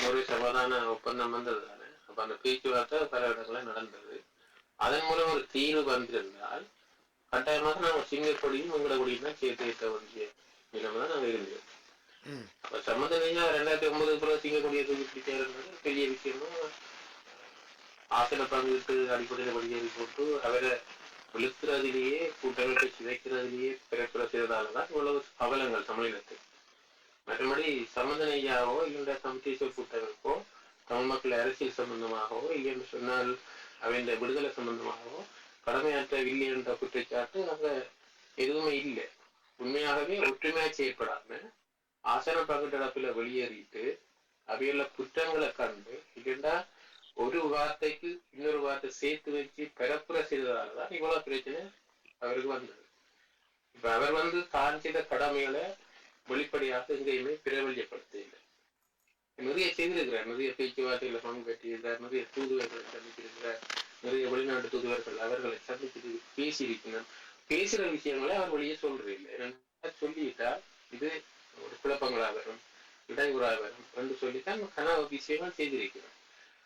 ஒரு சமாதான ஒப்பந்தம் வந்தது தானே. அப்ப அந்த பேச்சுவார்த்தை பல இடங்களில் நடந்தது. அதன் மூலம் ஒரு தீர்வு வந்திருந்தால் கட்டாயமாக நாங்கள் சிங்கக்கொடியும் உங்களோட கொடியும் தான் சேர்த்து ஏற்ற வேண்டிய நிலைமை தான் நாங்கள் இருந்தோம். அப்ப சம்பந்தனையா 2009 பிறகு சிங்கக்கொடியை தூக்கி பிடிச்சாருன்றது பெரிய விஷயமா ஆசன பங்கிட்டு அடிப்படையில் வழியேறி போட்டு அவரை விழுத்துறதிலேயே கூட்டமைப்பை சிதைக்கிறதிலேயே பிறப்புற செய்ததாலதான் இவ்வளவு அவலங்கள் தமிழினத்துக்கு. மற்றபடி சம்பந்தனையாவோ இல்லை தமிழ்தேசிய கூட்டமைப்போ தமிழ் மக்கள் அரசியல் சம்பந்தமாகவோ இல்லை என்று சொன்னால் அவன் விடுதலை சம்பந்தமாகவோ கடமையாற்றவில்லை என்ற குற்றச்சாட்டு அங்க எதுவுமே இல்லை. உண்மையாகவே ஒற்றுமையா செயற்படாம ஆசன பங்கிட்டளப்புல வெளியேறிட்டு அவையுள்ள குற்றங்களை கண்டு இல்லைண்டா ஒரு வார்த்தைக்கு இன்னொரு வார்த்தை சேர்த்து வச்சு பரப்புரை செய்ததாலதான் இவ்வளவு பிரச்சனை அவருக்கு வந்தது. இப்ப அவர் தான் செய்த கடமைகளை வெளிப்படையாக எங்கேயுமே பிரபல்யப்படுத்த இல்லை. நிறைய செய்திருக்கிறார், நிறைய பேச்சுவார்த்தைகளை பங்கு பெற்றிருக்கிறார், நிறைய தூதுவர்களை சந்திச்சிருக்கிறார், நிறைய வெளிநாட்டு தூதுவர்கள் அவர்களை சந்திச்சு பேசியிருக்கணும். பேசுற விஷயங்களை அவர் வெளியே சொல்றது இல்லை. சொல்லிட்டா இது ஒரு குழப்பங்களாக வரும், இடையூறாக வரும் என்று சொல்லித்தான் கனவு விஷயங்கள் செய்திருக்கிறார்.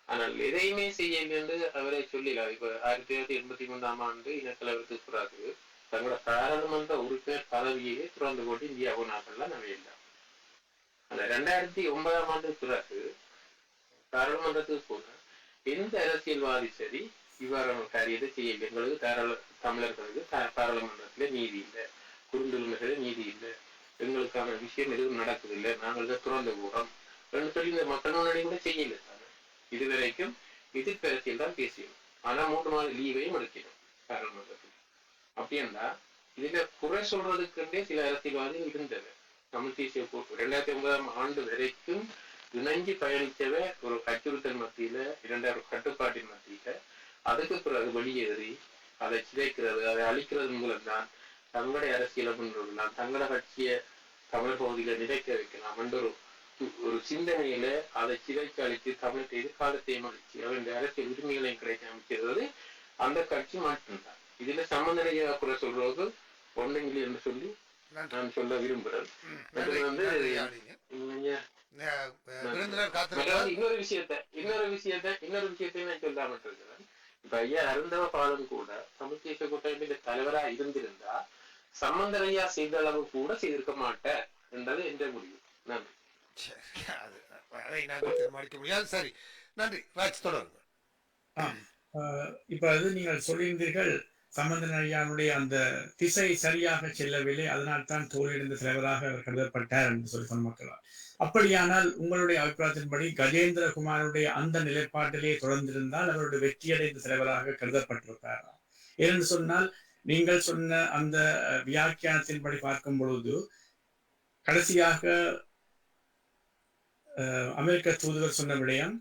ஆனால் எதையுமே செய்யல என்று அவரை சொல்லலாம். இப்ப 1983ஆம் ஆண்டு இனக்கலவரத்துக்கு பிறகு தங்களோட பாராளுமன்ற உறுப்பினர் பதவியே துறந்து கொண்டு இந்தியா போனாக்கள்லாம் நவையில்லை. அந்த 2009ஆம் ஆண்டு பிறகு பாராளுமன்றத்துக்கு போன எந்த அரசியல்வாதி சரி இவ்வாறான காரியத்தை செய்யல. எங்களுக்கு தமிழர்களுக்கு பாராளுமன்றத்துல நீதி இல்லை, குறுந்துரிமைகள நீதி இல்லை, எங்களுக்கான விஷயம் எதுவும் நடக்குதில்லை, நாங்கள் தான் துறந்து போறோம் சொல்லி இந்த மக்கள் முன்னாடி கூட செய்யல. இதுவரைக்கும் எதிர்ப்பரசியல் தான் பேசியணும். ஆனா 3 நாள் லீவையும் எடுக்கணும் பாராளுமன்றத்தில். அப்படின்னா இதுல குறை சொல்றதுக்குண்டே சில அரசியல்வாதிகள் இருந்தது. தமிழ் தேசிய கூட்டு 2009ஆம் ஆண்டு வரைக்கும் இணைஞ்சு பயணிச்சவ ஒரு அச்சுறுத்தல் மத்தியில 2000 கட்டுப்பாட்டின் மத்தியில அதுக்கு பிறகு வெளியேறி அதை சிதைக்கிறது, அதை அழிக்கிறது மூலம்தான் தங்களுடைய அரசியலை முன்வரலாம், தங்களோட கட்சியை தமிழ் பகுதியில நிலைக்க வைக்கலாம் என்ற ஒரு சிந்தனையில அதை சிதைக்க அழித்து தமிழ் எதிர்காலத்தையும் அழிச்சு அவருடைய அரசியல் உரிமைகளையும் கிடைக்க அமைக்கிறது அந்த கட்சி மட்டும்தான். இதுல சம்பந்தனையா குறை சொல்றது ஒன்றுங்களி என்று சொல்லி நான் சொல்ல விரும்புறேன். இன்னொரு விஷயத்தை நான் சொல்லாம இருக்கிறேன். இப்ப ஐயா அருந்தவ பாலம் கூட தமிழ் தேசிய கூட்டமைப்பின் தலைவரா இருந்திருந்தா சம்பந்தனையா செய்த அளவு கூட செய்திருக்க மாட்டேன் என்றது என்ற முடிவு. நன்றி. அதை நாங்கள் தீர்மானிக்க முடியாது. சரி, நன்றி. ராஜ் தொடருங்க. இப்ப அது நீங்கள் சொல்லியிருந்தீர்கள் சம்பந்தன் ஐயாவுடைய அந்த திசை சரியாக செல்லவில்லை, அதனால் தான் தோல்வியடைந்த தலைவராக அவர் கருதப்பட்டார் என்று சொல்லி சொன்ன மக்களால். அப்படியானால் உங்களுடைய அபிப்பிராயத்தின்படி கஜேந்திரகுமாருடைய அந்த நிலைப்பாட்டிலே தொடர்ந்திருந்தால் அவருடைய வெற்றியடைந்த தலைவராக கருதப்பட்டிருப்பாரா? ஏனென்று சொன்னால் நீங்கள் சொன்ன அந்த வியாக்கியானத்தின்படி பார்க்கும் பொழுது கடைசியாக அமெரிக்க தூதுவர் சொன்ன விடயம்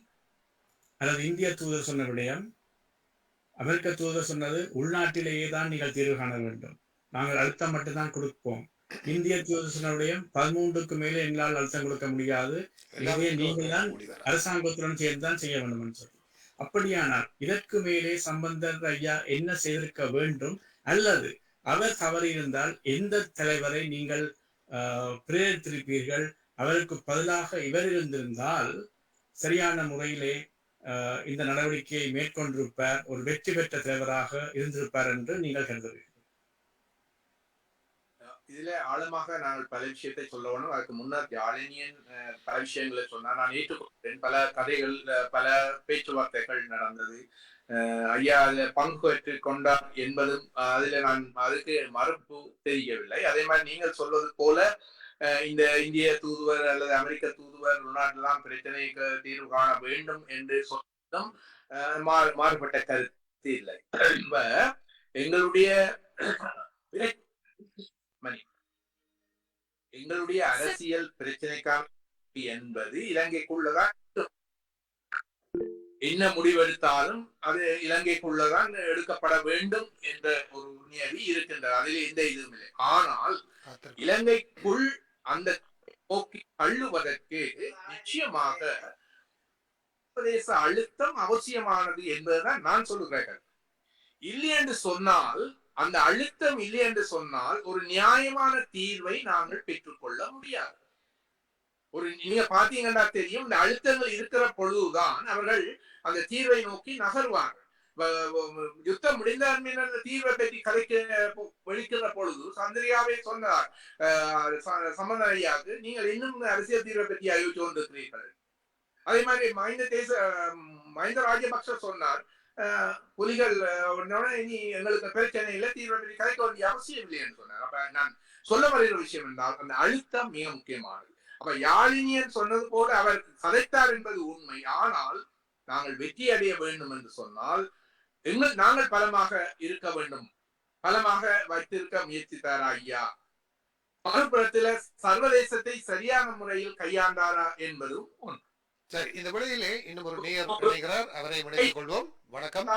அல்லது இந்திய தூதர் சொன்ன விடயம், அமெரிக்க தூதர் சொன்னது உள்நாட்டிலேயே தான் நீங்கள் தீர்வு காண வேண்டும், நாங்கள் அழுத்தம் மட்டும்தான் கொடுப்போம். இந்திய தூதர் சொன்ன விடயம் 13க்கு மேலே எங்களால் அழுத்தம் கொடுக்க முடியாது, எனவே நீங்கள் தான் அரசாங்கத்துடன் சேர்ந்துதான் செய்ய வேண்டும் என்று சொல்லி. அப்படியானால் இதற்கு மேலே சம்பந்தர் ஐயா என்ன செய்திருக்க வேண்டும், அல்லது அவர் தவறியிருந்தால் எந்த தலைவரை நீங்கள் பிரேரித்திருப்பீர்கள்? அவருக்கு பதிலாக இவர் இருந்திருந்தால் சரியான முறையிலே இந்த நடவடிக்கையை மேற்கொண்டிருப்பார், ஒரு வெற்றி பெற்ற தலைவராக இருந்திருப்பார் என்று நீங்கள் கருதுவீர்கள்? இதுல ஆழமாக நாங்கள் பல விஷயத்தை சொல்ல வேணும். அதுக்கு முன்னர் யாழினியன் பல விஷயங்களை சொன்னார், நான் ஏற்றுக்கொண்டேன். பல கதைகள், பல பேச்சுவார்த்தைகள் நடந்தது. ஐயா அதுல பங்கு பெற்று கொண்டார் என்பதும் அதுல நான் அதுக்கு மறுப்பு தெரியவில்லை. அதே மாதிரி நீங்கள் சொல்வது போல இந்த இந்திய தூதுவர் அல்லது அமெரிக்க தூதுவர் உள்நாட்டில்தான் பிரச்சனைக்கு தீர்வு காண வேண்டும் என்று சொல்லும் மாறுபட்ட கருத்து. இல்லை. இப்ப எங்களுடைய எங்களுடைய அரசியல் பிரச்சனைக்கான என்பது இலங்கைக்குள்ளதான் என்ன முடிவெடுத்தாலும் அது இலங்கைக்குள்ளதான் எடுக்கப்பட வேண்டும் என்ற ஒரு நியதி இருக்கின்றது. அதில் எந்த இதுவும் இல்லை. ஆனால் இலங்கைக்குள் அந்த போக்கி தள்ளுவதற்கு நிச்சயமாக சர்வதேச அழுத்தம் அவசியமானது என்பதுதான் நான் சொல்லுகிறேன். இல்லை என்று சொன்னால், அந்த அழுத்தம் இல்லை என்று சொன்னால் ஒரு நியாயமான தீர்வை நாங்கள் பெற்றுக்கொள்ள முடியாது. நீங்க பாத்தீங்கன்னா தெரியும், இந்த அழுத்தங்கள் இருக்கிற பொழுதுதான் அவர்கள் அந்த தீர்வை நோக்கி நகர்வார்கள். யுத்தம் முடிந்த அந்த தீர்வை பற்றி வெளிக்கிற பொழுது சந்திரியாவே சொன்னார் சம்பந்தனையாது, நீங்கள் இன்னும் அரசியல் தீர்வை பற்றி அறிவிச்சு கொண்டிருக்கிறீர்கள். அதே மாதிரி மஹிந்த ராஜபக்ஷ சொன்னார், புலிகள் இனி எங்களுக்கு பிரச்சனை இல்லை, தீர்வை பற்றி கலைக்க வேண்டிய அவசியம் இல்லை என்று சொன்னார். அப்ப நான் சொல்ல வருகிற விஷயம் என்றால் அந்த அழுத்தம் மிக முக்கியமானது. அப்ப யாழினியன் சொன்னது போல அவர் கதைத்தார் என்பது உண்மை. ஆனால் நாங்கள் வெற்றி அடைய வேண்டும் என்று சொன்னால் நாங்கள் பலமாக இருக்க வேண்டும், பலமாக வைத்திருக்க முயற்சித்தாரா ஐயா? மறுபுறத்துல சர்வதேசத்தை சரியான முறையில் கையாண்டாரா என்பதும் ஒன்று. சரி, இந்த விடையிலே இன்னும் ஒரு நேயர் இணைகிறார், அவரை இணைத்துக் கொள்வோம். வணக்கம்,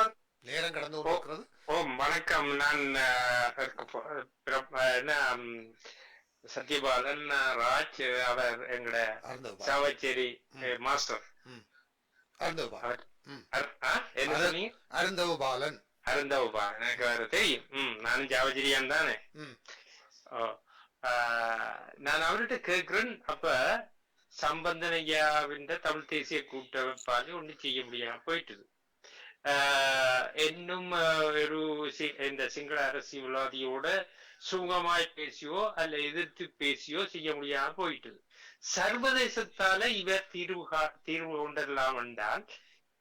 நேரம் கடந்து கொண்டிருக்கிறது. வணக்கம், நான் சத்யபாலன் ராஜ். அவர் எங்கட சாவச்சேரி மாஸ்டர் அருந்தவபாலன். எனக்கு வேற தெரியும். நானும் ஜாவஜிரியான் தானே. நான் அவர்கிட்ட கேட்கிறேன், அப்ப சம்பந்தனையாவின் தமிழ் தேசிய கூட்டமைப்பால ஒண்ணு செய்ய முடியாம போயிட்டுது. இன்னும் ஒரு இந்த சிங்கள அரசியல்வாதியோட சுகமாய் பேசியோ அல்ல எதிர்த்து பேசியோ செய்ய முடியாம போயிட்டுது. சர்வதேசத்தால இவர் தீர்வு கொண்டெல்லாம் என்றால்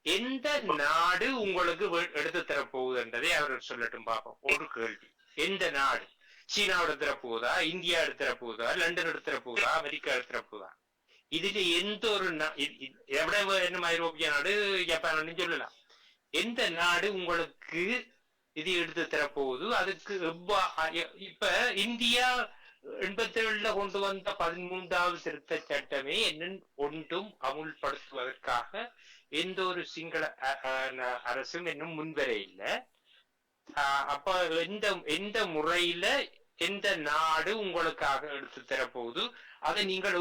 எந்த நாடு உங்களுக்கு எடுத்து தரப்போகுதுன்றதை அவர்கள் சொல்லட்டும் பார்ப்போம். ஒரு கேள்வி, எந்த நாடு? சீனா எடுத்துற போகுதா, இந்தியா எடுத்துற போகுதா, லண்டன் எடுத்துற போகுதா, அமெரிக்கா எடுத்துற போகுதா? இதுல எந்த ஒரு எவ்வளவு என்ன ஐரோப்பிய நாடு, ஜப்பான் சொல்லலாம். எந்த நாடு உங்களுக்கு இது எடுத்து தரப்போகுது? அதுக்கு இப்ப இந்தியா 87 கொண்டு வந்த 13வது திருத்த சட்டமே ஒன்றும் அமுல்படுத்துவதற்காக எந்த ஒரு சிங்கள அரசும் இன்னும் முன்வர இல்லை. அப்ப எந்த முறையில எந்த நாடு உங்களுக்காக எடுத்து தரப்போகுது? அதை நீங்கள்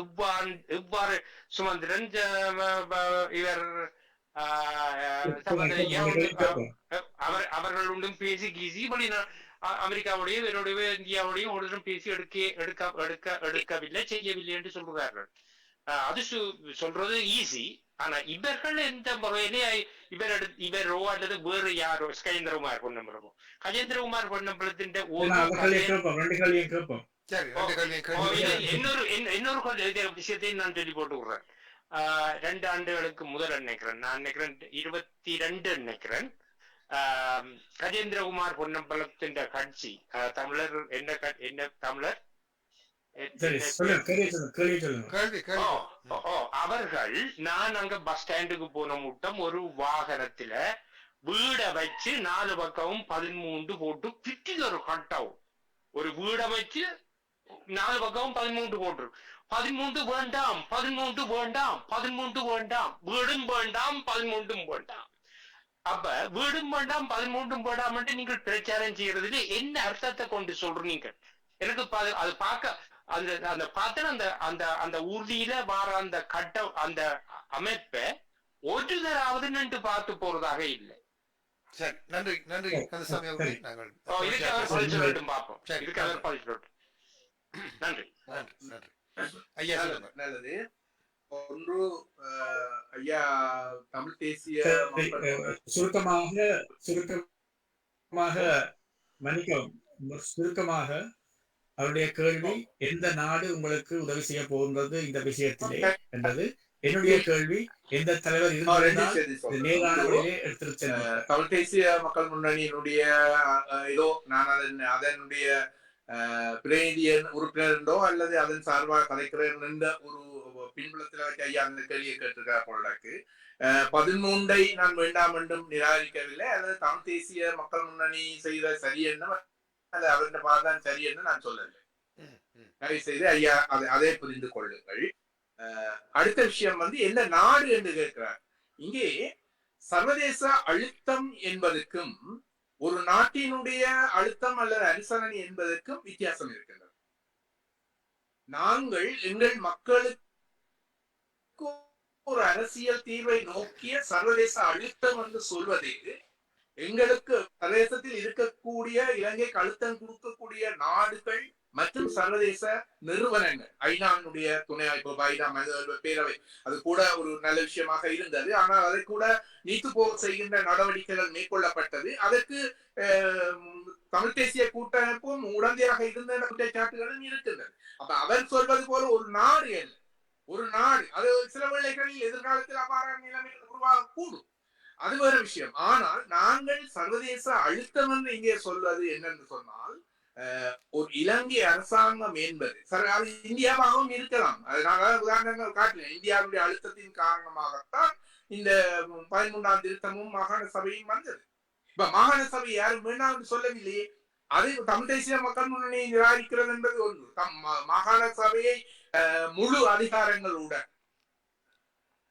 எவ்வாறு சுமந்திரன் இவர் அவர்கள் ஒன்றும் பேசி கீசி அமெரிக்காவுடைய இவருடைய இந்தியாவுடைய ஒன்றும் பேசி எடுக்கவில்லை, செய்யவில்லை என்று சொல்கிறார்கள். அது சொல்றது ஈஸி. ஆனா இவர்கள் எந்த முறையிலே இவரோ அல்லது வேறு யாரோ கஜேந்திரகுமார் பொன்னம்பலமோ கஜேந்திரகுமார் பொன்னம்பலத்தின் இன்னொரு விஷயத்தை நான் சொல்லி போட்டு விடுறேன். 2 ஆண்டுகளுக்கு முதல் நினைக்கிறேன், நான் நினைக்கிறேன் 22 நினைக்கிறேன், கஜேந்திரகுமார் பொன்னம்பலத்தின் கட்சி தமிழர் என்ன தமிழர் அவர்கள், நான் அங்க பஸ் ஸ்டாண்டுக்கு போன முட்டம் ஒரு வாகனத்துல வீட வச்சு 4 பக்கமும் 13 போட்டு பிட்டில் ஒரு கட்டாவும் ஒரு வீட வச்சு 4 பக்கமும் 13 போட்டு 13 வேண்டாம் 13 வேண்டாம் 13 வேண்டாம் வீடும் வேண்டாம் 13 வேண்டாம். அப்ப வீடும் வேண்டாம் 13 வேண்டாம் நீங்கள் பிரச்சாரம் செய்யறதுல என்ன அர்த்தத்தை கொண்டு சொல்றீங்க? எனக்கு அது பார்க்க அந்த பார்த்தா அந்த உறுதியில வர அந்த கட்ட அந்த அமைப்பை ஒரு தராவது நின்று பார்த்து போறதாக இல்லை. சரி, நன்றி நன்றி கந்தசாமி அவர்களே. நாங்கள் இதுக்கு அவர் பதில் சொல்லட்டும் பார்ப்போம். இதுக்கு அவர் பதில் சொல்லட்டும். நன்றி நன்றி நன்றி ஐயா. நல்லது. ஒன்று ஐயா தமிழ் தேசிய சுருக்கமாக அவருடைய கேள்வி, எந்த நாடு உங்களுக்கு உதவி செய்ய போகின்றது இந்த விஷயத்திலே என்றது. என்னுடைய கேள்வி, எந்த தலைவர் தமிழ் தேசிய மக்கள் முன்னணியினுடைய ஏதோ நான் அதனுடைய பிரதிநிதியன் உறுப்பினருண்டோ அல்லது அதன் சார்பாக கலைக்கிறேன் என்ற ஒரு பின்புலத்தில் வச்சு ஐயா அந்த கேள்வியை கேட்டிருக்கார் போலக்கு. 13 நான் வேண்டாம் என்றும் நிராகரிக்கவில்லை, அல்லது தமிழ் தேசிய மக்கள் முன்னணி செய்த சரி என்ன அல்லது அவருடைய பாதான் சரி என்று நான் சொல்லவில்லை. தயவு செய்து ஐயா அதே புரிந்து கொள்ளுங்கள். அடுத்த விஷயம் என்ன நாடு என்று கேட்கிறார். இங்கே சர்வதேச அழுத்தம் என்பதற்கும் ஒரு நாட்டினுடைய அழுத்தம் அல்லது அனுசரணை என்பதற்கும் வித்தியாசம் இருக்கின்றது. நாங்கள் எங்கள் மக்களுக்கு ஒரு அரசியல் தீர்வை நோக்கிய சர்வதேச அழுத்தம் என்று சொல்வது எங்களுக்கு சர்வதேசத்தில் இருக்கக்கூடிய இலங்கைக்கு அழுத்தம் கொடுக்கக்கூடிய நாடுகள் மற்றும் சர்வதேச நிறுவனங்கள், ஐநாவுடைய துணை அமைப்பு, ஐநா பேரவை, அது கூட ஒரு நல்ல விஷயமாக இருந்தது. ஆனால் அதை கூட நீத்து போக செய்கின்ற நடவடிக்கைகள் மேற்கொள்ளப்பட்டது. அதற்கு தமிழ் தேசிய கூட்டமைப்பும் உடந்தையாக இருந்த குற்றச்சாட்டுகளும் இருக்கின்றது. அப்ப அவர் சொல்வது போல ஒரு நாடு அல்ல, ஒரு நாடு அது சில வேளைகளில் எதிர்காலத்தில் அவ்வாறான நிலைமை உருவாகக்கூடும், அது வேறு விஷயம். ஆனால் நாங்கள் சர்வதேச அழுத்தம் என்று இங்கே சொல்வது என்னென்று சொன்னால், ஒரு இலங்கை அரசாங்கம் என்பது அது இந்தியாவாகவும் இருக்கலாம். அதனால உதாரணங்கள் காட்டல. இந்தியாவுடைய அழுத்தத்தின் காரணமாகத்தான் இந்த 13ஆம் திருத்தமும் மாகாண சபையும் வந்தது. இப்ப மாகாண சபை யாரும் வேண்டாம் என்று சொல்லவில்லையே. அதை தமிழ் தேசிய மக்கள் முன்னணி நிராகரிக்கிறது என்பது ஒன்று. மாகாண சபையை முழு அதிகாரங்களுடன்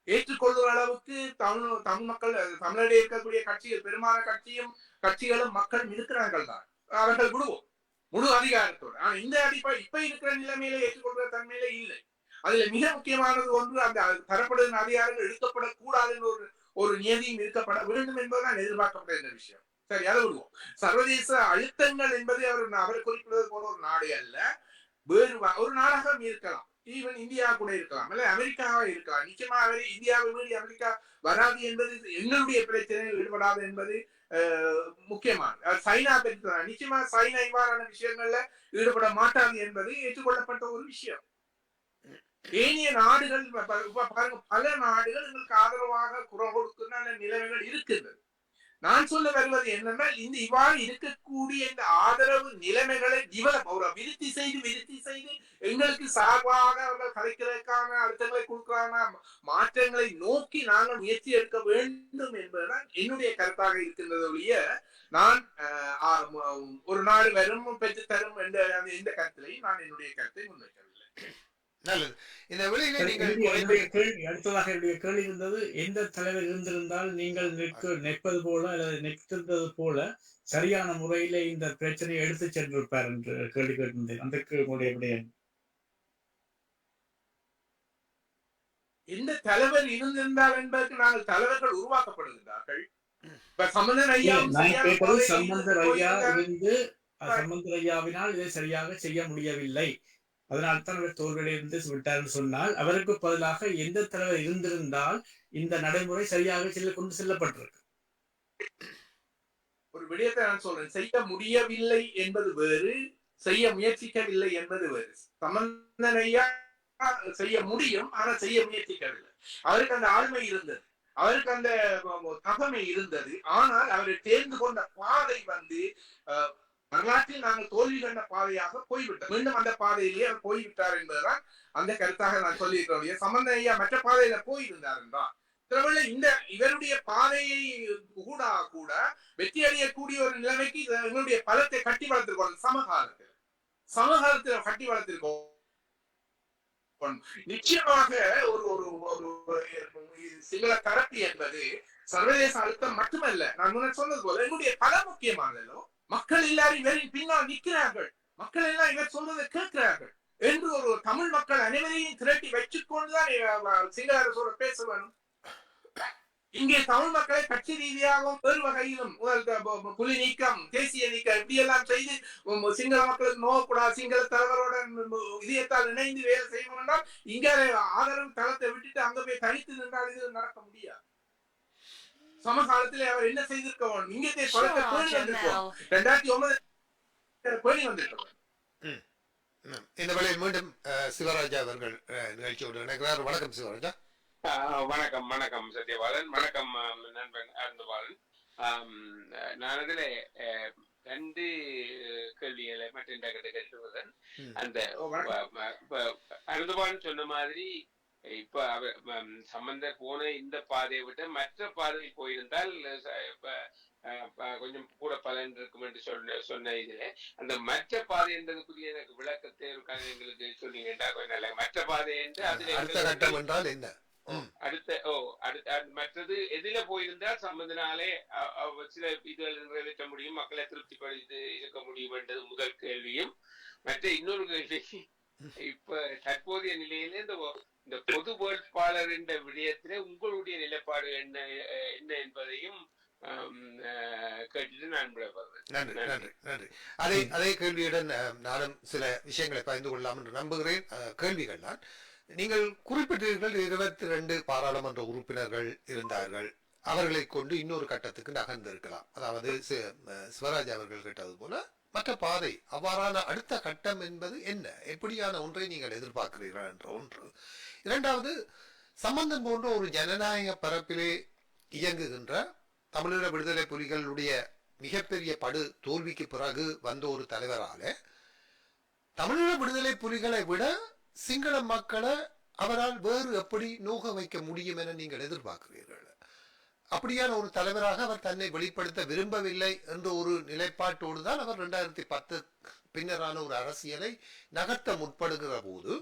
ஏற்றுக்கொள்ளும் அளவுக்கு தமிழ் மக்கள், தமிழிடையே இருக்கக்கூடிய கட்சிகள், பெரும்பாலான கட்சிகளும் மக்கள் இருக்கிறார்கள் தான். அவர்கள் விடுவோம் முழு அதிகாரத்தோடு. ஆனா இந்த அடிப்படை இப்ப இருக்கிற நிலைமையில ஏற்றுக்கொள்கிற தன்மையில இல்லை. அதுல மிக முக்கியமானது ஒன்று, அந்த தரப்படுகிற அதிகாரங்கள் எடுக்கப்படக்கூடாது என்ற ஒரு நியதியும் இருக்கப்பட வேண்டும் என்பதுதான் எதிர்பார்க்கப்படுகிற விஷயம். சரி, அதை விடுவோம். சர்வதேச அழுத்தங்கள் என்பது அவர் குறிப்பிடுவது போல ஒரு நாடு அல்ல, வேறு ஒரு நாடாக இருக்கலாம். ஈவன் இந்தியா கூட இருக்கலாம், இல்ல அமெரிக்காவா இருக்கலாம். நிச்சயமா இந்தியாவை மீறி அமெரிக்கா வராது என்பது, எங்களுடைய பிரச்சனையில் ஈடுபடாது என்பது முக்கியமானது. சைனா பெற்ற நிச்சயமா சைனா இவ்வாறான விஷயங்கள்ல ஈடுபட மாட்டாது என்பது ஏற்றுக்கொள்ளப்பட்ட ஒரு விஷயம். ஏனைய நாடுகள் பாருங்க, பல நாடுகள் எங்களுக்கு ஆதரவாக குரல் கொடுக்கின்ற நிலைமைகள் இருக்கின்றது. நான் சொல்ல வருவது என்னன்னா, இந்த இவ்வாறு இருக்கக்கூடிய இந்த ஆதரவு நிலைமைகளை விருத்தி செய்து எங்களுக்கு சார்பாக அவர்கள் கலைக்கிறதுக்கான அழுத்தங்களை கொடுக்கிறான மாற்றங்களை நோக்கி நாங்கள் முயற்சி எடுக்க வேண்டும் என்பதுதான் என்னுடைய கருத்தாக இருக்கின்றது ஒழிய, நான் ஒரு நாடு வரும் பெற்று தரும் எந்த கருத்திலையும் நான் என்னுடைய கருத்தை முன்வைக்கவில்லை. நல்லது. இந்த வெளியில நீங்கள் அடுத்ததாக என்னுடைய கேள்வி இருந்தது, எந்த தலைவர் இருந்திருந்தால் நீங்கள் நிற்பது போல அல்லது நிற்கின்றது போல சரியான முறையில இந்த பிரச்சனையை எடுத்து சென்றிருப்பார் என்று கேள்வி கேட்டிருந்தேன். அதற்கு உங்களுடைய விடயம். எந்த தலைவர் இருந்திருந்தால் என்பதற்கு நாங்கள் தலைவர்கள் உருவாக்கப்படுகிறார்கள். சம்பந்தர் ஐயாவினால் இதை சரியாக செய்ய முடியவில்லை, அதனால்தான் அவர் தோல்வியிலிருந்து விட்டார் சொன்னால், அவருக்கு பதிலாக எந்த தலைவர் இருந்திருந்தால் இந்த நடைமுறை சரியாக கொண்டு செல்லப்பட்டிருக்கு. ஒரு விடயத்தை நான் சொல்றேன், செய்ய முடியவில்லை என்பது வேறு, செய்ய முயற்சிக்கவில்லை என்பது வேறு. சம்பந்தன் ஐயா செய்ய முடியும், ஆனா செய்ய முயற்சிக்கவில்லை. அவருக்கு அந்த ஆழ்மை இருந்தது, அவருக்கு அந்த தகமை இருந்தது. ஆனால் அவரை தேர்ந்து கொண்ட பாதை வரலாற்றில் நாங்கள் தோல்வி கண்ட பாதையாக போய்விட்டோம். மீண்டும் அந்த பாதையிலேயே அவர் போய்விட்டார் என்பதுதான் அந்த கருத்தாக நான் சொல்லியிருக்கிறேன். சம்பந்தன் ஐயா மற்ற பாதையில போயிருந்தார் என்றால், இந்த இவருடைய பாதையை கூட வெற்றி அடையக்கூடிய ஒரு நிலைமைக்கு எங்களுடைய பலத்தை கட்டி வளர்த்திருக்கோம். சமகாலத்தில் கட்டி வளர்த்திருக்கோம். நிச்சயமாக ஒரு சிங்கள தரப்பு என்பது சர்வதேச அழுத்தம் மட்டுமல்ல. நான் முன்னர் சொன்னது போல எங்களுடைய பலம் முக்கியமானதோ, மக்கள் எல்லாரும் இவரின் பின்னால் நிற்கிறார்கள், மக்கள் எல்லாம் இவர் சொல்றதை கேட்கிறார்கள் என்று ஒரு தமிழ் மக்கள் அனைவரையும் திரட்டி வச்சுக்கொண்டுதான் சிங்கள அரசோட பேச வேணும். இங்கே தமிழ் மக்களை கட்சி ரீதியாகவும் வேறு வகையிலும் புலி நீக்கம், தேசிய நீக்கம் இப்படி எல்லாம் செய்து சிங்கள மக்களுக்கு நோக்கக்கூடாது, சிங்கள தலைவரோட இதயத்தால் இணைந்து வேலை செய்யணும் என்றால் இங்க ஆதரவு தளத்தை விட்டுட்டு அங்க போய் தனித்து நின்றால் இது நடக்க முடியாது. சமகாலத்தில் அவர் என்ன செய்திருக்க வேண்டும்? இங்கே பலத்தை பேணி வந்திருக்கோம். 2009 பேணி வந்திருக்கோம். இந்த வேளையில் மீண்டும் சிவராஜா அவர்கள் நிகழ்ச்சியோடு இணைக்கிறார். வணக்கம் சிவராஜா. வணக்கம் சத்யபாலன், வணக்கம் நண்பன் அருந்தபாலன். நான் இதுல 2 கேள்விகளை மட்டும் கேட்டுவதன், அந்த அருந்தபாலன் சொன்ன மாதிரி இப்ப சம்பந்தர் போன இந்த பாதையை விட்டு மற்ற பாதையில் போயிருந்தால் கொஞ்சம் கூட பலன் இருக்கும் என்று சொன்ன இதுல அந்த மற்ற பாதை என்றதுக்குரிய எனக்கு விளக்கத்தை எங்களுக்கு சொன்னீங்கன்னா கொஞ்சம் மற்ற பாதை என்று அதுல அடுத்த மற்றது எதில போயிருந்தால் சம்பந்தனாலே சில இதுகள் நிறைவேற்ற முடியும், மக்களை திருப்திப்படுத்தி இருக்க முடியும் என்றது முதல் கேள்வியும். மற்ற இன்னொரு கேள்வி, இப்ப தற்போதைய நிலையில இந்த பொது வேட்பாளர் என்ற விடயத்திலே உங்களுடைய நிலைப்பாடு என்ன என்பதையும் கேட்டுட்டு நான் நன்றி நன்றி நன்றி. அதே கேள்வியுடன் நானும் சில விஷயங்களை பகிர்ந்து கொள்ளலாம் என்று நம்புகிறேன். கேள்விகள் தான் நீங்கள் குறிப்பிட்டீர்கள், 22 பாராளுமன்ற உறுப்பினர்கள் இருந்தார்கள், அவர்களை கொண்டு இன்னொரு கட்டத்துக்கு நகர்ந்திருக்கலாம். அதாவது சிவராஜ் அவர்கள் கேட்டது போல மற்ற பாதை அவ்வாறான அடுத்த கட்டம் என்பது என்ன, எப்படியான ஒன்றை நீங்கள் எதிர்பார்க்கிறீர்கள் என்ற ஒன்று. இரண்டாவது, சம்பந்தன் போன்ற ஒரு ஜனநாயக பரப்பிலே இயங்குகின்ற தமிழீழ விடுதலை புலிகளுடைய மிகப்பெரிய படு தோல்விக்கு பிறகு வந்த ஒரு தலைவரால தமிழீழ விடுதலை புலிகளை விட சிங்கள மக்களை அவரால் வேறு எப்படி நோக வைக்க முடியும் என நீங்கள் எதிர்பார்க்கிறீர்கள்? அப்படியான ஒரு தலைவராக அவர் தன்னை வெளிப்படுத்த விரும்பவில்லை என்ற ஒரு நிலைப்பாட்டோடு தான் அவர் 2010 பின்னரான ஒரு அரசியலை நகர்த்த முற்படுகிற போது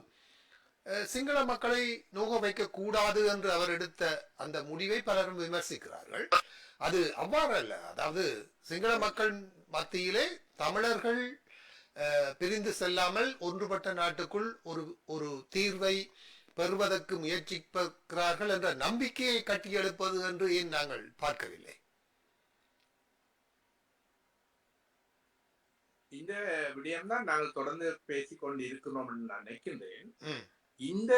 சிங்கள மக்களை நோக வைக்க கூடாது என்று அவர் எடுத்த அந்த முடிவை பலரும் விமர்சிக்கிறார்கள். அது அவ்வாறு அல்ல. அதாவது சிங்கள மக்கள் மத்தியிலே தமிழர்கள் பிரிந்து செல்லாமல் ஒன்றுபட்ட நாட்டுக்குள் ஒரு தீர்வை பெறுவதற்கு முயற்சிக்கிறார்கள் என்ற நம்பிக்கையை கட்டியெழுப்பது என்று ஏன் நாங்கள் பார்க்கவில்லை? இந்த விடயம்தான் நாங்கள் தொடர்ந்து பேசிக்கொண்டு இருக்கிறோம் என்று நான் நினைக்கின்றேன். இந்த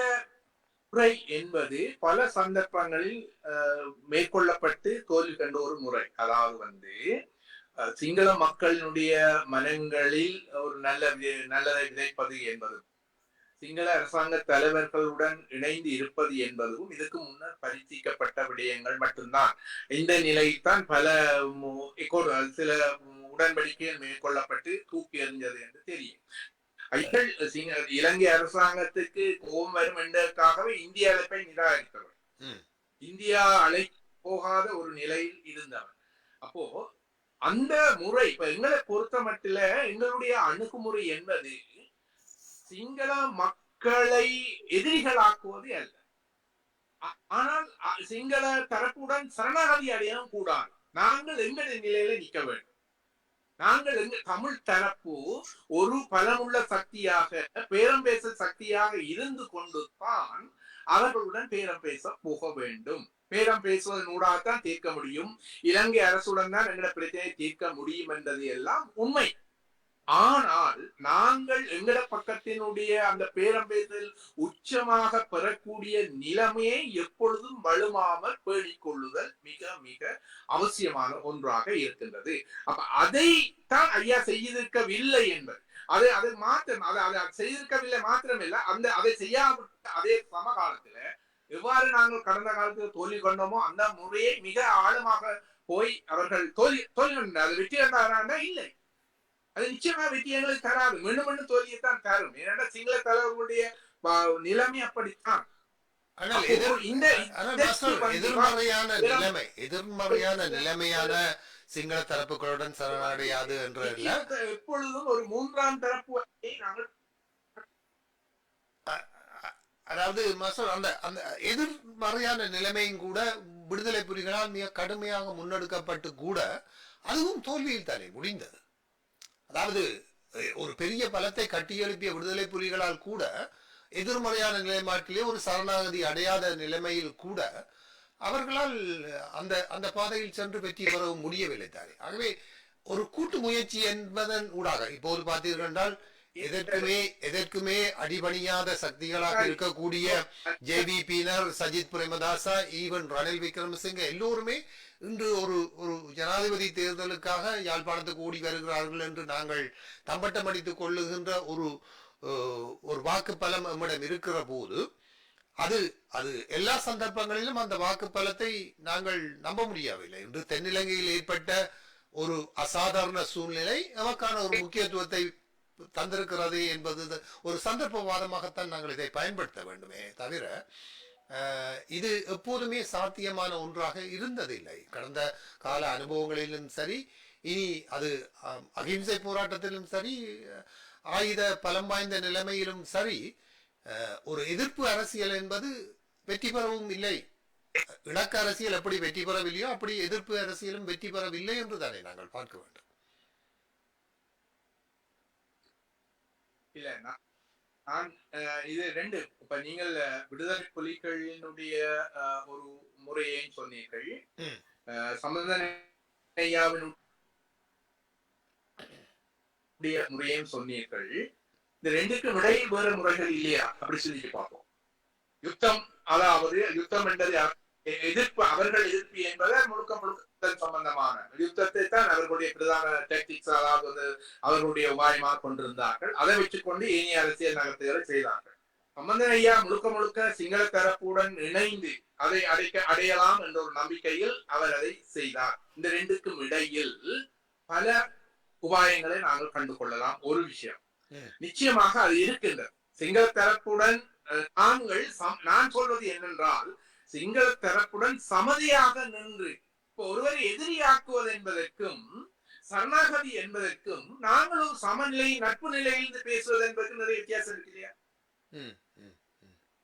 முறை என்பது பல சந்தர்ப்பங்களில் மேற்கொள்ளப்பட்டு தோல்வி கண்ட ஒரு முறை. அதாவது சிங்கள மக்களினுடைய மனங்களில் ஒரு நல்லதை விதைப்பது என்பது, சிங்கள அரசாங்க தலைவர்களுடன் இணைந்து இருப்பது என்பதும் இதுக்கு முன்னர் பரிசீலிக்கப்பட்ட விடயங்கள் மட்டும்தான். இந்த நிலையில்தான் சில உடன்படிக்கைகள் மேற்கொள்ளப்பட்டு தூக்கி எறிஞ்சது என்று தெரியும். இலங்கை அரசாங்கத்துக்கு கோபம் வரும் என்பதற்காகவே இந்திய அழைப்பை நிராகரித்தவர், இந்தியா அழை போகாத ஒரு நிலையில் இருந்தவர். அப்போ அந்த முறை இப்ப எங்களை பொறுத்த மட்டில எங்களுடைய அணுகுமுறை என்பது சிங்கள மக்களை எதிரிகளாக்குவது அல்ல. ஆனால் சிங்கள தரப்புடன் சரணாகதி அடையவும் கூடாது. நாங்கள் எங்களுடைய நிலையில நிற்க வேண்டும். நாங்கள் தமிழ் தரப்பு ஒரு பலமுள்ள சக்தியாக, பேரம் பேச சக்தியாக இருந்து கொண்டு தான் அவர்களுடன் பேரம் பேச போக வேண்டும். பேரம் பேசுவதன் ஊடாகத்தான் தீர்க்க முடியும். இலங்கை அரசுடன் தான் எங்களோட பிரச்சனையை தீர்க்க முடியும் என்பது எல்லாம் உண்மை. ஆனால் நாங்கள் எங்கட பக்கத்தினுடைய அந்த பேரம் பேசல் உச்சமாக பெறக்கூடிய நிலைமையை எப்பொழுதும் வலுமாமல் பேணிக் கொள்ளுதல் மிக மிக அவசியமான ஒன்றாக இருக்கின்றது. அப்ப அதைத்தான் ஐயா செய்திருக்கவில்லை என்பது, அதை மாற்றம், அதை செய்திருக்கவில்லை மாத்திரமில்லை, அதை செய்யாவிட்ட அதே சமகாலத்துல எவ்வாறு நாங்கள் கடந்த காலத்தில் தோல்வி கொண்டோமோ அந்த முறையை மிக ஆழமாக போய் அவர்கள் தோல்வி அது வெற்றி கண்டாரா இல்லை, அது நிச்சயமா வெற்றி எங்களுக்கு தராது, மீண்டும் மீண்டும் தோல்வியைத்தான் தரும். ஏன்னா சிங்கள தலைவர்களுடைய நிலைமை அப்படித்தான். எதிர்மறையான நிலைமையான சிங்கள தரப்புகளுடன் சரணடையாது என்று எப்பொழுதும் ஒரு மூன்றாம் தரப்பு நாங்கள், அதாவது அந்த அந்த எதிர்மறையான நிலைமையும் கூட விடுதலை புலிகளால் மிக கடுமையாக முன்னெடுக்கப்பட்டு கூட அதுவும் தோல்வியில் தானே முடிந்தது. அதாவது ஒரு பெரிய பலத்தை கட்டியெழுப்பிய விடுதலை புலிகளால் கூட எதிர்மறையான நிலைப்பாட்டிலே ஒரு சரணாகதி அடையாத நிலைமையில் கூட அவர்களால் அந்த அந்த பாதையில் சென்று வெற்றி பெற முடியவில்லை தானே. ஆகவே ஒரு கூட்டு முயற்சி என்பதன் ஊடாக இப்போது பார்த்தீர்கள் என்றால் எதற்குமே அடிபணியாத சக்திகளாக இருக்கக்கூடிய ஜேவிபியினர், சஜித் பிரேமதாசா, ஈவன் ரணில் விக்ரமசிங்க எல்லோருமே இன்று ஒரு ஜனாதிபதி தேர்தலுக்காக யாழ்ப்பாணத்துக்கு ஓடி வருகிறார்கள் என்று நாங்கள் தம்பட்டம் அடித்துக் கொள்ளுகின்ற ஒரு வாக்கு பலம் நம்மிடம் இருக்கிற போது அது எல்லா சந்தர்ப்பங்களிலும் அந்த வாக்கு பலத்தை நாங்கள் நம்ப முடியவில்லை. இன்று தென்னிலங்கையில் ஏற்பட்ட ஒரு அசாதாரண சூழ்நிலை நமக்கான ஒரு முக்கியத்துவத்தை தந்திருக்கிறது என்பது ஒரு சந்தர்ப்பவாதமாகத்தான் நாங்கள் இதை பயன்படுத்த வேண்டுமே தவிர இது எப்போதுமே சாத்தியமான ஒன்றாக இருந்ததில்லை. கடந்த கால அனுபவங்களிலும் சரி, இனி அது அகிம்சை போராட்டத்திலும் சரி, ஆயுத பலம் வாய்ந்த நிலைமையிலும் சரி, ஒரு எதிர்ப்பு அரசியல் என்பது வெற்றி பெறவும் இல்லை. இணக்க அரசியல் எப்படி வெற்றி பெறவில்லையோ அப்படி எதிர்ப்பு அரசியலும் வெற்றி பெறவில்லை என்று தானே நாங்கள் பார்க்க வேண்டும். இல்ல நான் இது ரெண்டு இப்ப நீங்கள் விடுதலை புலிகளினுடைய ஒரு முறையையும் சொன்னீர்கள், சம்பந்தன் ஐயாவினுடைய முறையையும் சொன்னீர்கள். இந்த ரெண்டுக்கும் இடையில் வேற முறைகள் இல்லையா அப்படி சொல்லிட்டு பார்ப்போம். யுத்தம், அதாவது யுத்தம் என்றது எதிர்ப்பு, அவர்கள் எதிர்ப்பு என்பது முழுக்க முழுக்க சம்பந்தமான யுத்தத்தை தான் அவர்களுடைய பிரதான டாக்டிக்ஸ், அதாவது அவர்களுடைய உபாயமாக கொண்டிருந்தார்கள். அதை வச்சுக்கொண்டு ஏனைய அரசியல் நகர்த்துகளை செய்தார்கள். சம்பந்தன் ஐயா முழுக்க முழுக்க சிங்கள தரப்புடன் இணைந்து அதை அடையலாம் என்ற ஒரு நம்பிக்கையில் அவர் அதை செய்தார். இந்த ரெண்டுக்கும் இடையில் பல உபாயங்களை நாங்கள் கண்டு கொள்ளலாம். ஒரு விஷயம் நிச்சயமாக அது இருக்கின்றது. சிங்கள தரப்புடன் நான் சொல்வது என்னென்றால், சிங்கள தரப்புடன் சமதியாக நின்று இப்போ ஒருவரை எதிரியாக்குவது என்பதற்கும் சரணாகதி என்பதற்கும் நாங்கள் ஒரு சமநிலை நட்பு நிலையிலிருந்து பேசுவது என்பதற்கு நிறைய வித்தியாசம் இருக்கு இல்லையா?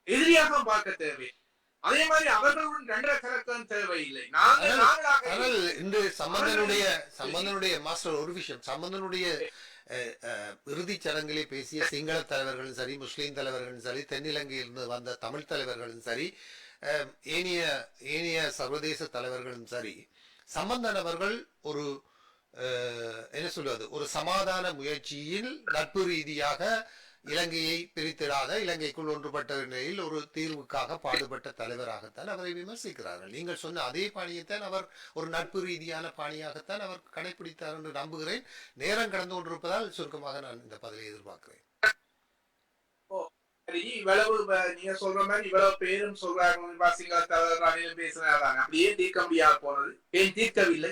எதிரியாக பார்க்க தேவை. அதே மாதிரி அவர்களுடன் ரெண்டரை கலக்கம் தேவையில்லை. இன்று சம்பந்தனுடைய மாஸ்டர் ஒரு விஷயம், சம்பந்தனுடைய இறுதி சடங்கிலே பேசிய சிங்கள தலைவர்களும் சரி, முஸ்லீம் தலைவர்களும் சரி, தென்னிலங்கையிலிருந்து வந்த தமிழ் தலைவர்களும் சரி, ஏனைய சர்வதேச தலைவர்களும் சரி, சம்பந்தன் அவர்கள் ஒரு என்ன சொல்வது, ஒரு சமாதான முயற்சியில் நட்பு ரீதியாக இலங்கையை பிரித்திடாத, இலங்கைக்குள் ஒன்றுபட்ட நிலையில் ஒரு தீர்வுக்காக பாடுபட்ட தலைவராகத்தான் அவரை விமர்சிக்கிறார்கள். நீங்கள் சொன்ன அதே பாணியைத்தான் அவர் ஒரு நட்பு ரீதியான பாணியாகத்தான் அவர் கடைபிடித்தார் என்று நம்புகிறேன். நேரம் கடந்து கொண்டிருப்பதால் சுருக்கமாக நான் இந்த பதிலை எதிர்பார்க்கிறேன். இவ்வளவு நீங்க சொல்ற மாதிரி இவ்வளவு பேரும் சொல்றாங்க, சிங்கள தலைவர் பேசினாதான் அப்படியே தீர்க்க முடியாது போனது. ஏன் தீர்க்கவில்லை?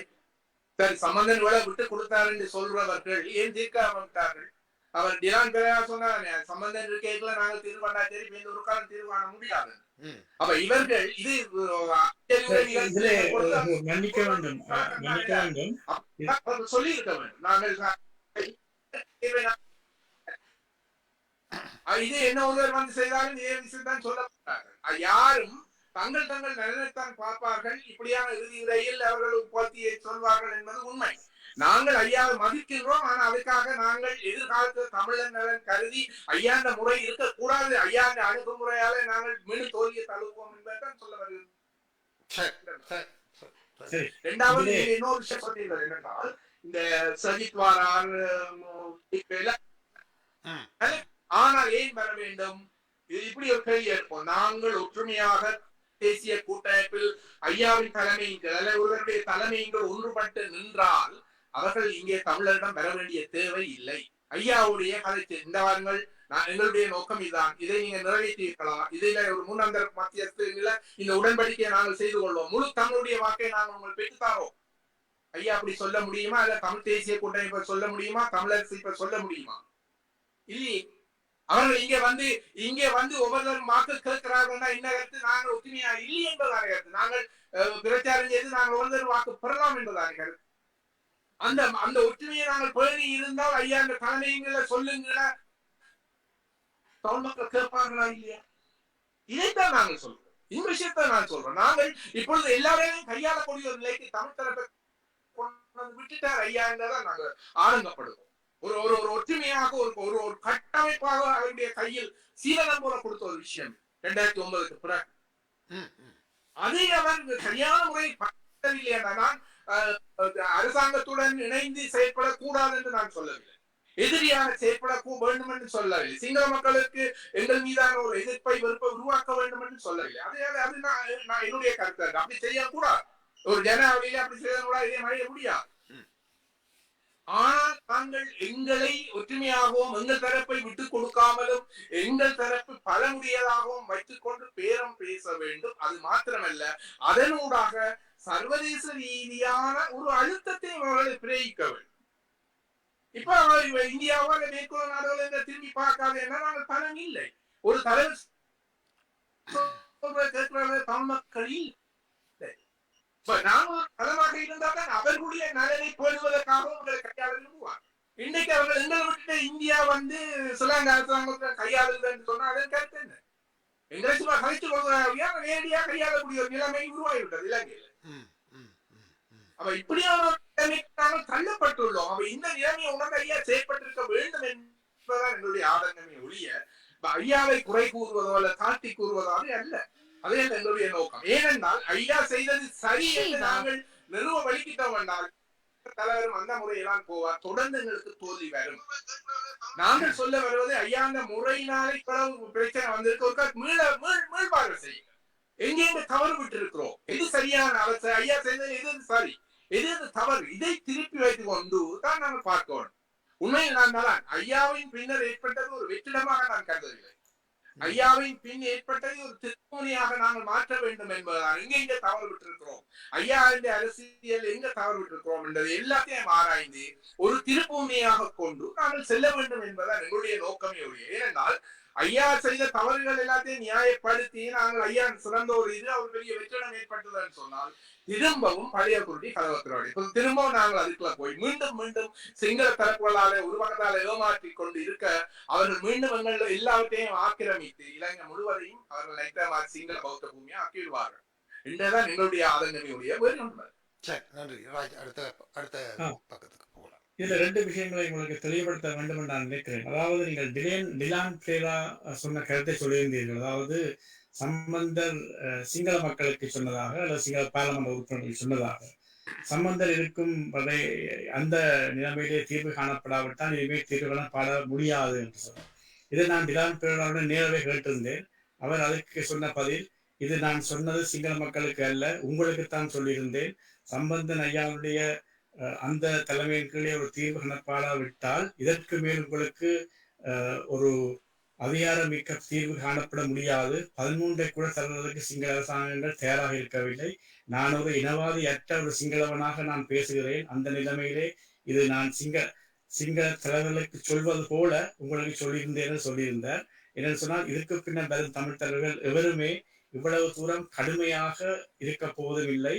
சரி, சம்பந்தன் இவ்வளவு விட்டு கொடுத்தார் என்று சொல்றவர்கள் ஏன் தீர்க்க விட்டார்கள்? அவர் டிலான் பெரா சொன்னார், சம்பந்தன் இருக்கைக்குள்ள நாங்கள் தீர்வு பண்ணா தெரியும், இந்த ஒரு காலம் தீர்வு காண முடியாது. அப்ப இவர்கள் இது மன்னிக்க வேண்டும் சொல்லி இருக்க வேண்டும். நாங்கள் இது என்ன ஒருவர் வந்து செய்தாலும் இதே விஷயம் தான் சொல்லப்பட்டார்கள். யாரும் தங்கள் நலனைத்தான் பார்ப்பார்கள். இப்படியான இறுதி உரையில் அவர்கள் உற்பத்தியை சொல்வார்கள் என்பது உண்மை. நாங்கள் ஐயாவை மதிக்கின்றோம். ஆனா அதுக்காக நாங்கள் எதிர்காலத்தில் தமிழர் நலன் கருதி ஐயாண்ட முறை இருக்கக்கூடாது, ஐயாண்ட அணுகுமுறையால நாங்கள் மீண்டும் தோல்வியை தழுவோம் என்பதுதான் சொல்ல வருகிறது. இரண்டாவது இன்னொரு விஷயம் சொன்னீர்கள் என்னென்றால், இந்த சஜித் வாரார் ஆனால் ஏன் வர வேண்டும்? இப்படி ஒரு கேள்வி இருப்போம். நாங்கள் ஒற்றுமையாக தேசிய கூட்டமைப்பில் ஐயாவின் தலைமையுடைய தலைமையுங்கள் ஒன்றுபட்டு நின்றால் அவர்கள் இங்கே தமிழரிடம் பெற வேண்டிய தேவை இல்லை. ஐயாவுடைய கதை இந்த வாருங்கள், எங்களுடைய நோக்கம் இதுதான், இதை நீங்க நிறைவேற்றியிருக்கலாம், இதுல ஒரு முன்னந்தர மத்தியஸ்தில இந்த உடன்படிக்கையை நாங்கள் செய்து கொள்வோம், முழு தமிழுடைய வாக்கை நாங்கள் உங்களுக்கு பெற்றுத்தாரோம். ஐயா அப்படி சொல்ல முடியுமா? இல்ல தமிழ் தேசிய கூட்டமைப்பை சொல்ல முடியுமா? தமிழரசு இப்ப சொல்ல முடியுமா? இல்லையே. அவர்கள் இங்கே வந்து ஒவ்வொருவரும் மக்கள் கேட்கிறார்கள்னா என்ன கருத்து? நாங்கள் ஒற்றுமையா இல்லை என்பதான கருத்து. நாங்கள் பிரச்சாரம் செய்து நாங்கள் ஒவ்வொரு வாக்கு பெறலாம் என்பதான கருத்து. அந்த ஒற்றுமையை நாங்கள் பேணி இருந்தால் ஐயா அந்த தலைமைகளை சொல்லுங்கள தமிழ் மக்கள் கேட்பார்களா இல்லையா? இதைத்தான் நாங்கள் சொல்றோம். இந்த விஷயத்தை நான் சொல்றோம். நாங்கள் இப்பொழுது எல்லாரையும் கையாளக்கூடிய ஒரு நிலைக்கு தமிழ் தரப்பை விட்டுட்டார் ஐயா என்றதான் நாங்கள் ஆனந்தப்படுவோம். ஒரு ஒரு ஒற்றுமையாக ஒரு ஒரு கட்டமைப்பாக அவருடைய கையில் சீலனம் போல கொடுத்த ஒரு விஷயம் 2009 பிறகு அதை அவர் சரியான முறை நான் அரசாங்கத்துடன் இணைந்து செயற்படக்கூடாது என்று நான் சொல்லவில்லை, எதிரியாக செயற்பட வேண்டும் என்று சொல்லவில்லை, சிங்கள மக்களுக்கு எங்கள் மீதான ஒரு எதிர்ப்பை வெறுப்பை உருவாக்க வேண்டும் என்று சொல்லவில்லை. அது நான் என்னுடைய கருத்து. அப்படி செய்யக்கூடாது. ஒரு ஜனாவளியில அப்படி செய்யக்கூடாது, இதே மழைய முடியாது. ஆனால் நாங்கள் எங்களை ஒற்றுமையாகவும் எங்கள் தரப்பை விட்டுக் கொடுக்காமலும் எங்கள் தரப்பு பலமுடியதாகவும் வைத்துக் கொண்டு பேரம் பேச வேண்டும். அது மாத்திரமல்ல, அதனூடாக சர்வதேச ரீதியான ஒரு அழுத்தத்தை அவர்களை பிரயோகிக்க வேண்டும். இப்ப இந்தியாவால் மேற்கொள்ள நாடுகள் திரும்பி பார்க்காத என்ன நாங்கள் பலம் இல்லை. ஒரு தலைவர் கேட்கிற தமிழ் மக்களில் நாங்கள் நலமாக இருந்தால் தான் அவர்களுடைய நலனை பேணுவதற்காக உங்களை கையாள விரும்புவார். இன்னைக்கு அவர்கள் எங்களை விட்டு இந்தியா சிலங்க அரசாங்கத்தை கையாளுதுன்னு சொன்னா அதன் கருத்து என்ன? எங்களை சும்மா கழிச்சு கொள்வதா நேரடியாக கையாளக்கூடிய ஒரு நிலைமை உருவாகிவிட்டது இலங்கையில். அப்ப இப்படியான நாங்கள் தள்ளப்பட்டுள்ளோம். அப்ப இந்த நிலைமையை உணர்ந்து ஐயா செயற்பட்டிருக்க வேண்டும் என்பதுதான் எங்களுடைய ஆதங்கமே ஒழிய ஐயாவை குறை கூறுவதோ அல்ல தாழ்த்தி கூறுவதாவே அல்ல. அதே எங்களுடைய நோக்கம். ஏனென்றால் ஐயா செய்தது சரி என்று நாங்கள் நிறுவ வலிக்கிட்டோம் என்றால் தலைவரும் அந்த முறையெல்லாம் போவார். தொடர்ந்து எங்களுக்கு தோல்வி வரும். நாங்கள் சொல்ல வருவது ஐயா அந்த முறையினாலே பிரச்சனை வந்திருக்க மீள்பார்வை செய்யுங்க. எங்கெங்க தவறு விட்டு இருக்கிறோம், எது சரியான அவசர ஐயா செய்தது எது சரி எது தவறு, இதை திருப்பி வைத்துக் கொண்டு தான் நாங்கள் பார்க்கணும். உண்மையில் நான் தான் ஐயாவின் பின்னர் ஏற்பட்டது ஒரு வெற்றிடமாக நான் கருதவில்லை. ஐயாவின் பின் ஏற்பட்டதை ஒரு திருப்பணியாக நாங்கள் மாற்ற வேண்டும் என்பதுதான். எங்க தவறு விட்டிருக்கிறோம், ஐயா இந்த அரசியல் எங்க தவறு விட்டிருக்கிறோம் என்பதை எல்லாத்தையும் ஆராய்ந்து ஒரு திருப்பூமியாக கொண்டு நாங்கள் செல்ல வேண்டும் என்பதுதான் எங்களுடைய நோக்கமே ஒழிய. ஏனென்றால் ஐயா செய்த தவறுகள் எல்லாத்தையும் நியாயப்படுத்தி நாங்கள் ஐயா சிறந்த ஒரு இது அவர் பெரிய வெற்றிடம் ஏற்பட்டதுன்னு சொன்னால் திரும்பவும் பழைய குருடி கதவத்திரோடி திரும்பவும் நாங்கள் அதுக்குள்ள போய் மீண்டும் மீண்டும் சிங்கள தரப்புகளாலே உருவகத்தால் ஏமாற்றி கொண்டு இருக்க அவர்கள் மீண்டும் எங்கள் எல்லாவற்றையும் ஆக்கிரமித்து இலங்கை முழுவதையும் அவர்கள் நினைத்த சிங்கள பௌத்த பூமியை ஆக்கிவிடுவார்கள் என்றுதான் எங்களுடைய ஆதங்கமையுடைய வேறு ஒன்று. நன்றி. அடுத்த பக்கத்துக்கு போகலாம். இதுல 2 விஷயங்களை உங்களுக்கு தெளிவுபடுத்த வேண்டும் என்று நான் நினைக்கிறேன். அதாவது நீங்கள் டிலான் பிரேரா சொன்ன கருத்தை சொல்லியிருந்தீர்கள். அதாவது சம்பந்தர் சிங்கள மக்களுக்கு சொன்னதாக அல்லது சிங்கள பாராளுமன்ற உறுப்பினர்களுக்கு சொன்னதாக சம்பந்தர் இருக்கும் வரை அந்த நிலைமையிலே தீர்வு காணப்படாவிட்டால் இனிமேல் தீர்வு காணப்பட முடியாது என்று சொன்னார். இதை நான் டிலான் பிரேராவுடன் நேரவே கேட்டிருந்தேன். அவர் அதுக்கு சொன்ன பதில், இது நான் சொன்னது சிங்கள மக்களுக்கு அல்ல, உங்களுக்குத்தான் சொல்லியிருந்தேன். சம்பந்தன் ஐயாவுடைய அந்த தலைமையின் கீழே ஒரு தீர்வு காணப்படாவிட்டால் இதற்கு மேல் உங்களுக்கு ஒரு அதிகாரமிக்க தீர்வு காணப்பட முடியாது. 13 கூட தருவதற்கு சிங்கள அரசாங்கங்கள் தயாராக இருக்கவில்லை. நான் ஒரு இனவாதி அற்ற ஒரு சிங்களவனாக நான் பேசுகிறேன். அந்த நிலைமையிலே இது நான் சிங்கள தலைவர்களுக்கு சொல்வது போல உங்களுக்கு சொல்லியிருந்தேன் சொல்லியிருந்தார். என்னன்னு சொன்னால் இதற்கு பின்னர் வரும் தமிழ் தலைவர்கள் எவருமே இவ்வளவு தூரம் கடுமையாக இருக்க போவதும் இல்லை.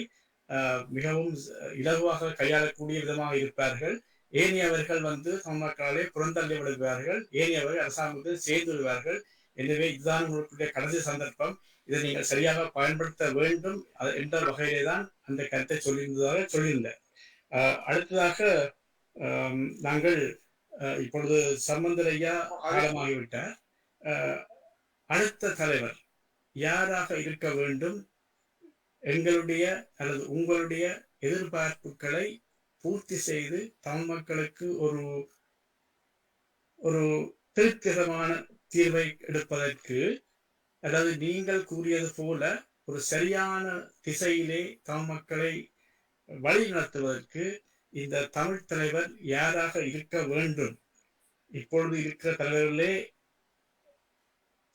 மிகவும் இலகுவாக கையாளக்கூடிய விதமாக இருப்பார்கள். ஏனையவர்கள் தமிழ் மக்களாலே புறந்தள்ளி விடுவார்கள். ஏனையவர்கள் அரசாங்கத்தில் சேர்ந்து விடுவார்கள். எனவே இதுதான் உங்களுடைய கடைசி சந்தர்ப்பம். இதை நீங்கள் சரியாக பயன்படுத்த வேண்டும் என்ற வகையிலே தான் அந்த கருத்தை சொல்லியிருந்தார். அடுத்ததாக நாங்கள் இப்பொழுது சம்பந்தர் ஐயா காலமாகிவிட்டார். அடுத்த தலைவர் யாராக இருக்க வேண்டும், எங்களுடைய அல்லது உங்களுடைய எதிர்பார்ப்புகளை பூர்த்தி செய்து தமிழ் மக்களுக்கு ஒரு திருப்திகரமான தீர்வை எடுப்பதற்கு, அதாவது நீங்கள் கூறியது போல ஒரு சரியான திசையிலே தமிழ் மக்களை வழி நடத்துவதற்கு இந்த தமிழ் தலைவர் யாராக இருக்க வேண்டும்? இப்பொழுது இருக்கிற தலைவர்களே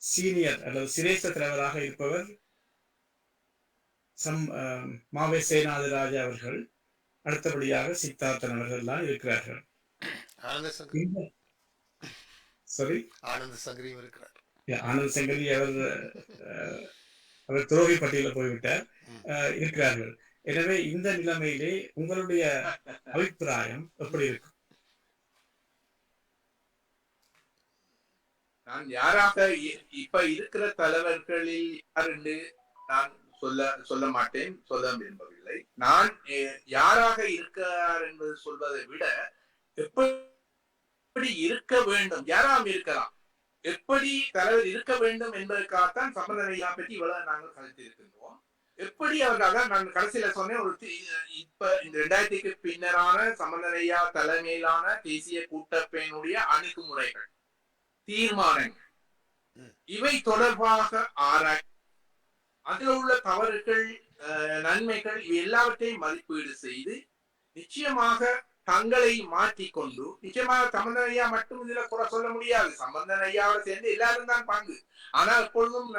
சீனியர் அல்லது சிரேஷ்ட தலைவராக இருப்பவர் மாவே சேனாதிராஜா அவர்கள், அடுத்தபடியாக சித்தார்த்தன் அவர்கள் தான் இருக்கிறார்கள். ஆனந்த சங்கரி அவர் துரோகி பட்டியலில் போய்விட்டார், இருக்கிறார்கள். எனவே இந்த நிலைமையிலே உங்களுடைய அபிப்பிராயம் எப்படி இருக்கும்? நான் யாராக இப்ப இருக்கிற தலைவர்களில் யார் என்று நான் சொல்ல மாட்டேன், சொல்ல விரும்பவில்லை. நான் யாராக இருக்கிறார் என்பது சொல்வதை விட எப்படி இருக்க வேண்டும், யாராம் இருக்கலாம், எப்படி தலைவர் இருக்க வேண்டும் என்பதற்காகத்தான் சம்பந்தன் ஐயா பற்றி இவ்வளவு நாங்கள் கழித்து இருக்கின்றோம். எப்படி அவர்களாக நான் கடைசியில சொன்னேன், இப்ப இந்த 2000க்கு பின்னரான சம்பந்தன் ஐயா தலைமையிலான தேசிய கூட்டமைப்பினுடைய அணுகுமுறைகள், தீர்மானங்கள், இவை தொடர்பாக ஆராய் அதில் உள்ள தவறுகள், நன்மைகள், இவை எல்லாவற்றையும் மதிப்பீடு செய்து நிச்சயமாக தங்களை மாற்றிக்கொண்டு, நிச்சயமாக சம்பந்தன் ஐயா மட்டும் இதுல குறை சொல்ல முடியாது. சம்பந்தன் ஐயாவோட சேர்ந்து எல்லாரும் தான் பங்கு. ஆனால் எப்பொழுதும்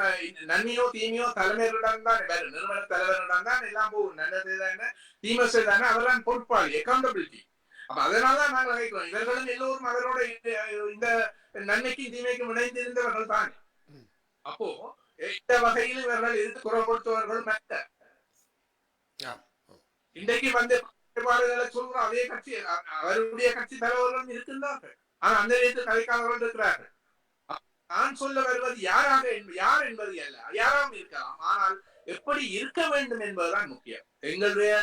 நன்மையோ தீமையோ தலைமையிடம் தான், வேற நிறுவன தலைவரிடம் தான் எல்லாம் போகும். நல்லது தானே தீமை செய்தானே அவர்தான் பொறுப்பாளி, அக்கௌண்டபிலிட்டி. அப்ப அதனாலதான் நாங்கள் வைக்கிறோம், இவர்களும் எல்லோரும் அவரோட இந்த நன்மைக்கும் தீமைக்கும் இணைந்திருந்தவர்கள் தானே. அப்போ இந்த வகையில் இவர்கள் இருந்து குரல் கொடுத்தவர்கள் மற்ற இன்றைக்கு வந்து செயல்பாடுகளை சொல்ற அதே கட்சி அவருடைய கட்சி தலைவர்களும் இருக்கின்றார்கள். ஆனா அந்த நேரத்தில் கலைக்காதவர்கள் இருக்கிறார்கள். நான் சொல்ல வருவது யார் என்பது அல்ல, யாராவும் இருக்கலாம். ஆனால் எப்படி இருக்க வேண்டும் என்பதுதான் முக்கியம். எங்களுடைய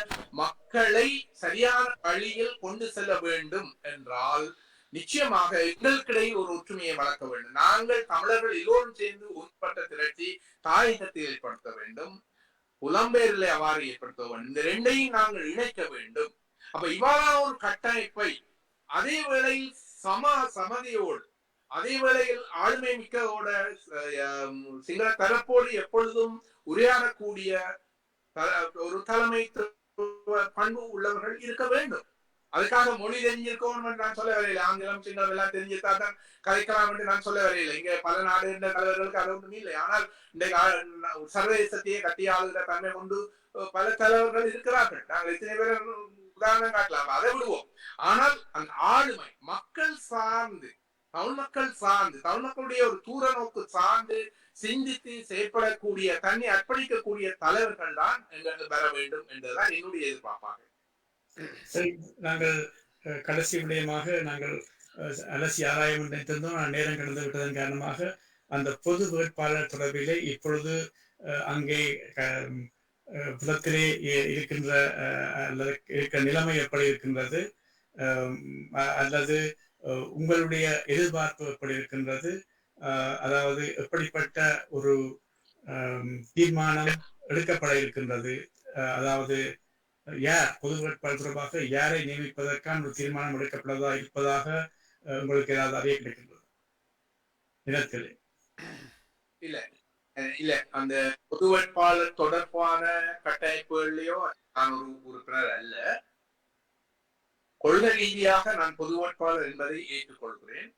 மக்களை சரியான வழியில் கொண்டு செல்ல வேண்டும் என்றால் நிச்சயமாக எங்களுக்கிடையே ஒரு ஒற்றுமையை வளர்க்க வேண்டும். நாங்கள் தமிழர்கள் எல்லோரும் சேர்ந்து உட்பட்ட திரட்சி தாயகத்தை ஏற்படுத்த வேண்டும், புலம்பெயர்களை அவ்வாறு ஏற்படுத்த வேண்டும். இந்த ரெண்டையும் நாங்கள் இணைக்க வேண்டும். அப்ப இவ்வாறான ஒரு கட்டமைப்பை அதே வேளையில் சமதியோடு அதே வேளையில் ஆளுமை மிக்கோட சிங்கள தரப்போடு எப்பொழுதும் உரையாடக்கூடிய ஒரு தலைமை பண்பு உள்ளவர்கள் இருக்க வேண்டும். அதுக்காக மொழி தெரிஞ்சிருக்கோம் நான் சொல்ல வரையில, ஆங்கிலம் சிங்களம் எல்லாம் தெரிஞ்சிருந்தா தான் கலைக்கலாம் என்று நான் சொல்ல வரையில. இங்க பல நாடு என்ற தலைவர்களுக்கு அது ஒன்றும் இல்லை. ஆனால் இன்றைக்கு சர்வதேசத்தையே கட்டி ஆளுகிற தன்மை கொண்டு பல தலைவர்கள் இருக்கிறார்கள். நாங்கள் எத்தனை பேர் உதாரணம் காட்டலாம், அதை விடுவோம். ஆனால் அந்த ஆளுமை மக்கள் சார்ந்து, தமிழ் மக்கள் சார்ந்து, தமிழ் மக்களுடைய ஒரு தூர நோக்கு சார்ந்து சிந்தித்து செயற்படக்கூடிய, தன்னை அர்ப்பணிக்கக்கூடிய தலைவர்கள் தான் எங்களுக்கு பெற வேண்டும் என்றுதான் என்னுடைய எதிர்பார்ப்பாக. சரி, நாங்கள் கடைசி விடயமாக நாங்கள் அலசி ஆராயம் நினைத்திருந்தோம். நேரம் கடந்து விட்டதன் காரணமாக அந்த பொது வேட்பாளர் தொடர்பிலே இப்பொழுது அங்கே புலத்திலே இருக்கின்ற அல்லது இருக்கிற நிலைமை எப்படி இருக்கின்றது, அல்லது உங்களுடைய எதிர்பார்ப்பு எப்படி இருக்கின்றது, அதாவது எப்படிப்பட்ட ஒரு தீர்மானம் எடுக்கப்பட இருக்கின்றது, அதாவது யார் பொது வேட்பாளர் தொடர்பாக யாரை நியமிப்பதற்கான ஒரு தீர்மானம் எடுக்கப்பட்டதா இருப்பதாக உங்களுக்கு ஏதாவது அறிய கிடைக்கின்றது? நிலத்திலே இல்ல அந்த பொது வேட்பாளர் தொடர்பான கட்டமைப்புகளையோ நான் ஒரு உறுப்பினர் அல்ல. கொள்கை ரீதியாக நான் பொது வேட்பாளர் என்பதை ஏற்றுக்கொள்கிறேன்.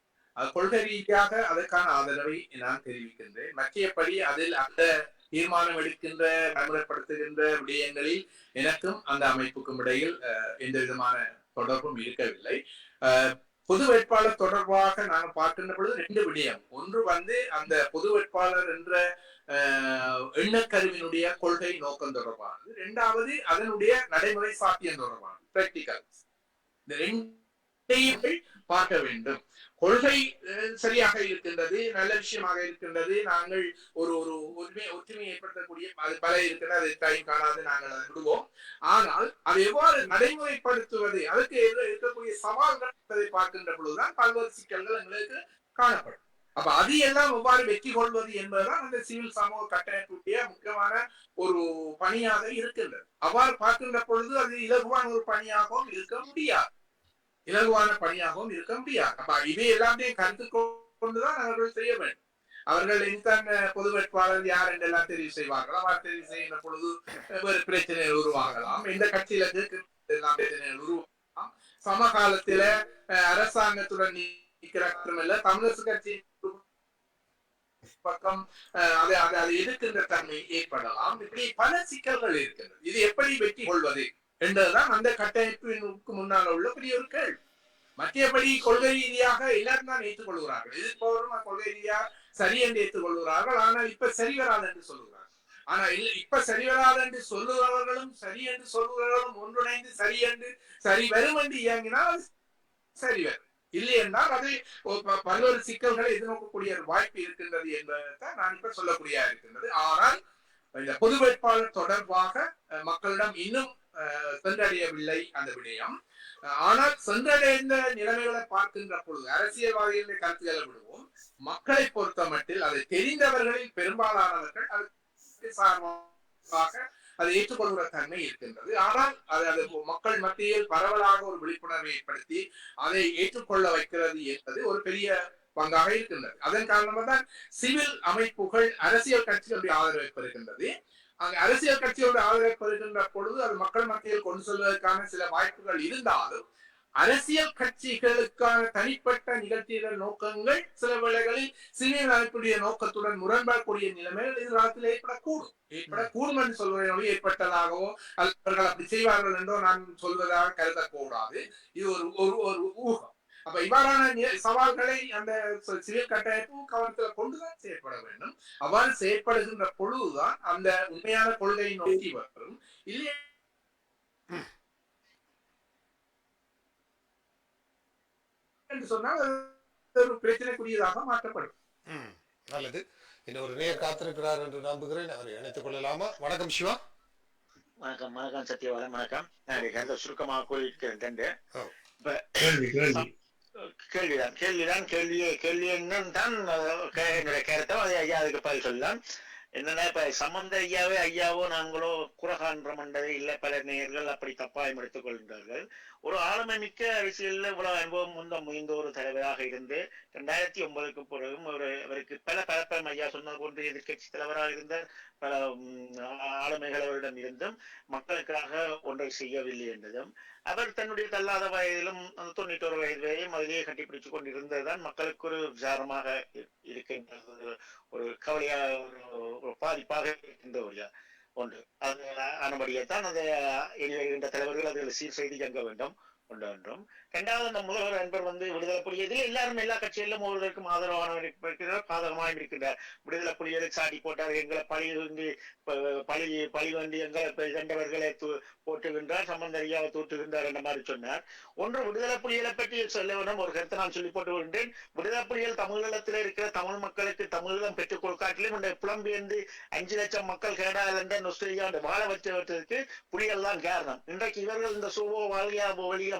கொள்கை ரீதியாக அதற்கான ஆதரவை நான் தெரிவிக்கின்றேன். மற்றபடி அதில் அந்த தீர்மானம் எடுக்கின்ற நடைமுறைப்படுத்துகின்ற விடயங்களில் எனக்கும் அந்த அமைப்புக்கும் இடையில் எந்த விதமான தொடர்பும் இருக்கவில்லை. பொது வேட்பாளர் தொடர்பாக நாங்கள் பார்க்கின்ற பொழுது ரெண்டு விடயம். ஒன்று வந்து அந்த பொது வேட்பாளர் என்ற எண்ணக்கருவினுடைய கொள்கை நோக்கம் தொடர்பானது. இரண்டாவது அதனுடைய நடைமுறை சாத்தியம் தொடர்பானது, பிராக்டிகல். இந்த ரெண்டையும் பார்க்க வேண்டும். கொள்கை சரியாக இருக்கின்றது, நல்ல விஷயமாக இருக்கின்றது. நாங்கள் ஒரு ஒரு ஒற்றுமை ஏற்படுத்தக்கூடிய அது பல இருக்கின்றது, அதை டைம் காணாது, நாங்கள் அதை விடுவோம். ஆனால் அதை எவ்வாறு நடைமுறைப்படுத்துவது, அதுக்கு இருக்கக்கூடிய சவால்கள் என்பதை பார்க்கின்ற பொழுதுதான் பல்வேறு சிக்கல்கள் எங்களுக்கு காணப்படும். அப்ப அது எல்லாம் எவ்வாறு வெற்றி கொள்வது என்பதுதான் அந்த சிவில் சமூக கட்டமைப்புடைய முக்கியமான ஒரு பணியாக இருக்கின்றது. அவ்வாறு பார்க்கின்ற பொழுது அது இலகுவான ஒரு பணியாகவும் இருக்க முடியாது. அப்ப இவை எல்லாத்தையும் கருத்து கொண்டுதான் அவர்கள் செய்ய வேண்டும். அவர்கள் இன்தான் பொது வேட்பாளர் யார் என்றெல்லாம் தெரிவு செய்வார்கள். அவர் தெரிவு செய்கின்ற பொழுது வேறு பிரச்சனைகள் உருவாகலாம், எந்த கட்சியில பிரச்சனைகள் உருவாகலாம். சமகாலத்தில அரசாங்கத்துடன் நீக்கிறமல்ல தமிழரசு கட்சி பக்கம் அதை எதிர்க்கின்ற தன்மை ஏற்படலாம். இப்படி பல சிக்கல்கள் இருக்கின்றது. இது எப்படி வெற்றி கொள்வது என்றதுதான் அந்த கட்டமைப்பிற்கு முன்னால் உள்ள பெரிய ஒரு கேள்வி. மற்றபடி கொள்கை ரீதியாக எல்லாரும் தான் ஏற்றுக்கொள்கிறார்கள். எதிர்ப்பவரும் கொள்கை ரீதியாக சரி என்று ஏற்றுக்கொள்கிறார்கள். ஆனால் இப்ப சரி வராது என்று சொல்லுகிறார்கள். ஆனா இப்ப சரி வராது என்று சொல்லுகிறவர்களும் சரி என்று சொல்லுகிறவர்களும் ஒன்றிணைந்து சரி வரும் என்று இயங்கினால் சரி வரும். இல்லை என்றால் அது பல்வேறு சிக்கல்களை எதிர்நோக்கக்கூடிய ஒரு வாய்ப்பு இருக்கின்றது என்பதைத்தான் நான் இப்ப சொல்லக்கூடிய இருக்கின்றது. ஆனால் இந்த பொது வேட்பாளர் தொடர்பாக மக்களிடம் இன்னும் சென்றடையவில்லை அந்த விடயம். ஆனால் சென்றடைந்த நிலைமைகளை பார்க்கின்ற பொழுது அரசியல்வாதிகளின் கருத்துக்களை விடுவோம், மக்களை பொறுத்த மட்டில் அதை தெரிந்தவர்களில் பெரும்பாலானவர்கள் அதற்கு சார்பாக அதை ஏற்றுக்கொள்கிற தன்மை இருக்கின்றது. ஆனால் அது மக்கள் மத்தியில் பரவலாக ஒரு விழிப்புணர்வை ஏற்படுத்தி அதை ஏற்றுக்கொள்ள வைக்கிறது என்பது ஒரு பெரிய பங்காக இருக்கின்றது. அதன் காரணமாக தான் சிவில் அமைப்புகள் அரசியல் கட்சிகளுடைய ஆதரவை பெறுகின்றது. அங்க அரசியல் கட்சியோட ஆதரவை பெறுகின்ற பொழுது அது மக்கள் மத்தியில் கொண்டு செல்வதற்கான சில வாய்ப்புகள் இருந்தாலும் அரசியல் கட்சிகளுக்கான தனிப்பட்ட நிகழ்ச்சிகள் நோக்கங்கள் சில வேளைகளில் சிவில் அமைப்புடைய நோக்கத்துடன் முரண்படக்கூடிய நிலைமைகள் எதிர்காலத்தில் ஏற்படக்கூடும் என்று சொல்வதோடு ஏற்பட்டதாகவோ அவர்கள் அப்படி செய்வார்கள் என்றோ நான் சொல்வதாக கருதக்கூடாது. இது ஒரு ஊகம். அப்ப இவ்வாறான சவால்களை அந்த சிவில் கட்டமைப்பு கவனத்தில் கொண்டுதான் செயற்பட வேண்டும். அவ்வாறு செயற்படுகின்ற பொழுதுதான் அந்த உண்மையான கொள்கையை நோக்கி வரும். இல்லையா என்று சொன்னால் ஒரு பிரச்சனைக்குரியதாக மாற்றப்படும். நல்லது. இன்னொரு நேர் காத்திருக்கிறார் என்று நம்புகிறேன். அவரை இணைத்துக் கொள்ளலாமா? வணக்கம் சிவா. வணக்கம் வணக்கம் சத்யவாதன் வணக்கம். நான் சுருக்கமாக கூறியிருக்கிறேன். இப்ப கேள்வி என்னன்னு தான் என்னுடைய கருத்தை ஐயா அதுக்கு பதில் சொல்லலாம். என்னன்னா இப்ப சம்பந்த ஐயாவோ நாங்களோ குறகான்ற மண்டதை இல்ல பல நேயர்கள் அப்படி தப்பாயம் எடுத்துக் கொள்கின்றார்கள். ஒரு ஆளுமை மிக்க அரசியல்ல இவ்வளவு அனுபவம் முயன்ற ஒரு தலைவராக இருந்து 2009க்கு பிறகும் அவருக்கு பல ஐயா சொன்ன போன்று எதிர்கட்சி தலைவராக இருந்தார். பல ஆளுமைகள் அவரிடம் இருந்தும் மக்களுக்காக ஒன்றை செய்யவில்லை என்றதும் அவர் தன்னுடைய தள்ளாத வயதிலும் 91 வயதிலேயும் அதிலேயே கட்டிப்பிடித்துக் கொண்டிருந்ததுதான் மக்களுக்கு ஒரு விசாரமாக இருக்கின்றது, ஒரு கவலையாக ஒரு பாதிப்பாக இருக்கின்ற ஒன்று. அது ஆனபடியைத்தான் அதை இனி வருகின்ற தலைவர்கள் அதில் சீர் செய்து இயங்க வேண்டும் ஒன்றும். இரண்டாவது அந்த முதல்வர் நண்பர் விடுதலை புலிகள் எல்லாரும் எல்லா கட்சிகளிலும் ஒருவருக்கும் ஆதரவானவர் இருக்கிறார், பாதகமாக இருக்கின்றார். விடுதலை புலிகளை சாட்டி போட்டார், எங்களை பழி வந்து எங்களை கண்டவர்களை போட்டுகின்றார், சம்பந்தரியாவை தூட்டுகின்றார் என்ற மாதிரி சொன்னார். ஒன்று விடுதலை புலிகளை பற்றி சொல்ல வேண்டும் ஒரு கருத்தை நான் சொல்லி போட்டு வருகின்றேன். விடுதலை புலிகள் தமிழகத்தில் இருக்கிற தமிழ் மக்களுக்கு தமிழகம் பெற்றுக் கொடுக்காட்டிலும் இந்த புலம்பெயர்ந்து 5 லட்சம் மக்கள் கனடா லண்டன் ஆஸ்திரேலியா வாழ வச்சவற்றுக்கு புலிகள் தான் காரணம். இன்றைக்கு இவர்கள் இந்த சோவோ வழியா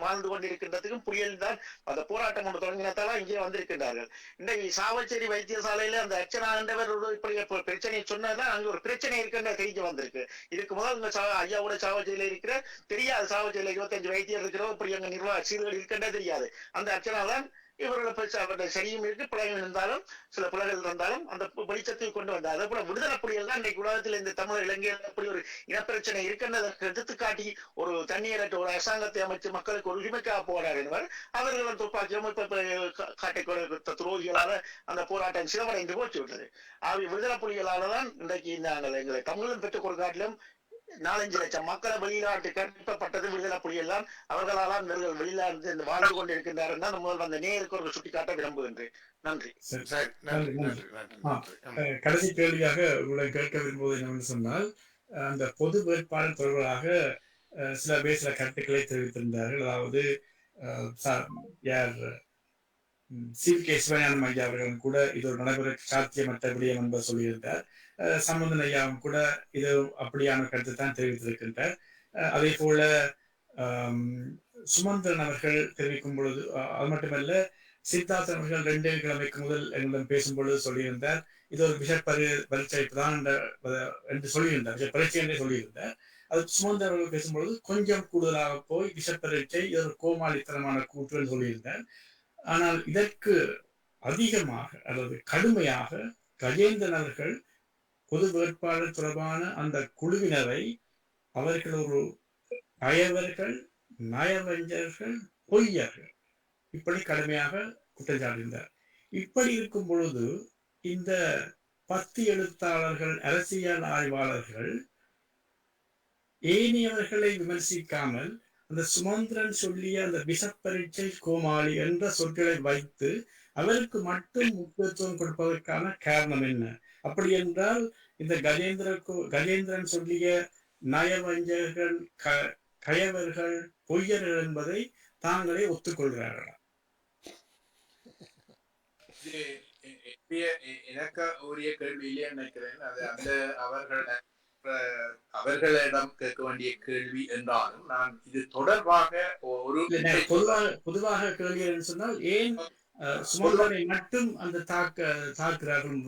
வாழ்ந்து கொண்டிருக்கின்றதுக்கும் புலிகள் தான் அந்த போராட்டம் ஒன்று தொடங்கினதால இங்கே வந்திருக்கின்றார்கள். இன்றைக்கு சாவச்சேரி வைத்தியசாலையில அந்த அர்ச்சனா என்றவர் இப்படி பிரச்சனையை சொன்னதான் அங்க ஒரு பிரச்சனை இருக்குன்ற தெரிய வந்திருக்கு. இதுக்கு முதல் இந்த ஐயாவோட சாவச்சேரியில இருக்கிற தெரியாது, சாவச்சேரியில 25 வைத்தியர் இருக்கிறோம், இப்படி அங்க நிர்வாக சீர்கள் இருக்கின்றே தெரியாது. அந்த அர்ச்சனா தான் இவர்களை சரியும் இருக்கு, பிழையும் இருந்தாலும் சில பிள்ளைகள் இருந்தாலும் அந்த வெளிச்சத்தை கொண்டு வந்தார். அதே போல விடுதலை புலிகள் தான் இன்றைக்கு உலகத்தில் இந்த தமிழ் இலங்கையில் அப்படி ஒரு இனப்பிரச்சனை இருக்கின்றதற்கு எடுத்துக்காட்டி ஒரு தண்ணீரற்ற ஒரு அரசாங்கத்தை அமைச்சு மக்களுக்கு ஒரு உரிமைக்காக போராடு என்பவர் அவர்கள் துப்பாக்கி காட்டை கொடுத்த துரோகிகளால அந்த போராட்டம் சிவமடைந்து போச்சு விட்டது. விடுதலை புலிகளால்தான் இன்றைக்கு நாங்கள் எங்களை தமிழகம் பெற்றுக் கொடுக்காட்டிலும் 4-5 லட்சம் மக்களை வெளிநாட்டுக்கு அனுப்பப்பட்டது விடுதலை புலிகள் தான். அவர்களால் வெளிநாட்டு வாழ்ந்து கொண்டிருக்கின்றார் தான் முதல் அந்த நேருக்கு ஒரு சுட்டிக்காட்ட விரும்புகின்றேன். நன்றி. கடைசி கேள்வியாக உங்களை கேட்க விரும்புவது என்னவென்று சொன்னால், அந்த பொது வேட்பாளர் தொடர்பாக சில பேர் சில கருத்துக்களை தெரிவித்திருந்தார்கள். அதாவது யார் சி.கே. சிவஞானம் ஐயா அவர்களும் கூட இது ஒரு நடைமுறை சாத்தியமற்ற விடயம் என்பதை சொல்லியிருந்தார். சம்பந்தன் ஐயாவும் கூட இது அப்படியான கருத்தை தான் தெரிவித்திருக்கின்றார். அதே போல சுமந்திரன் அவர்கள் தெரிவிக்கும் பொழுது, அது மட்டுமல்ல சித்தார்த்தன் அவர்கள் 2 கிழமைக்கு முதல் எங்களிடம் பேசும் பொழுது சொல்லியிருந்தார், இது ஒரு விஷ பரீட்சை தான் என்று சொல்லியிருந்தார், விஷ பரீட்சை என்றே சொல்லியிருந்தார். அது சுமந்திரன் அவர்கள் பேசும்பொழுது கொஞ்சம் கூடுதலாக போய் விஷ பரீட்சை இது ஒரு கோமாளித்தனமான கூற்று என்று சொல்லியிருந்தார். ஆனால் இதற்கு அதிகமாக அல்லது கடுமையாக கஜேந்திரன் அவர்கள் பொது வேட்பாளர் தொடர்பான அந்த குழுவினரை அவர்கள் ஒரு நயவர்கள், நயவஞ்சர்கள், பொய்யர்கள் இப்படி கடுமையாக குற்றம் சாட்டியிருந்தார். இப்படி இருக்கும் பொழுது இந்த 10 எழுத்தாளர்கள், அரசியல் ஆய்வாளர்கள் ஏனையவர்களை விமர்சிக்காமல் அந்த சுமந்திரன் சொல்லிய அந்த விஷப்பரீட்சை கோமாளி என்ற சொற்களை வைத்து அவருக்கு மட்டும் முக்கியத்துவம் கொடுப்பதற்கான காரணம் என்ன? அப்படி என்றால் இந்த கஜேந்திரன் சொல்லிய நயவஞ்சகர்கள், கயவர்கள், பொய்யர்கள் என்பதை தாங்களே ஒத்துக்கொள்கிறார்களா? எனக்கு உரிய கேள்வி இல்லையா நினைக்கிறேன். அது அந்த அவர்களிடம் கேட்க வேண்டிய கேள்வி என்றாலும் நான் இது தொடர்பாக ஒரு பொதுவாக கேள்வி சொன்னால் ஏன் சுமந்திரனை மட்டும் அந்த தாக்குறார்கள்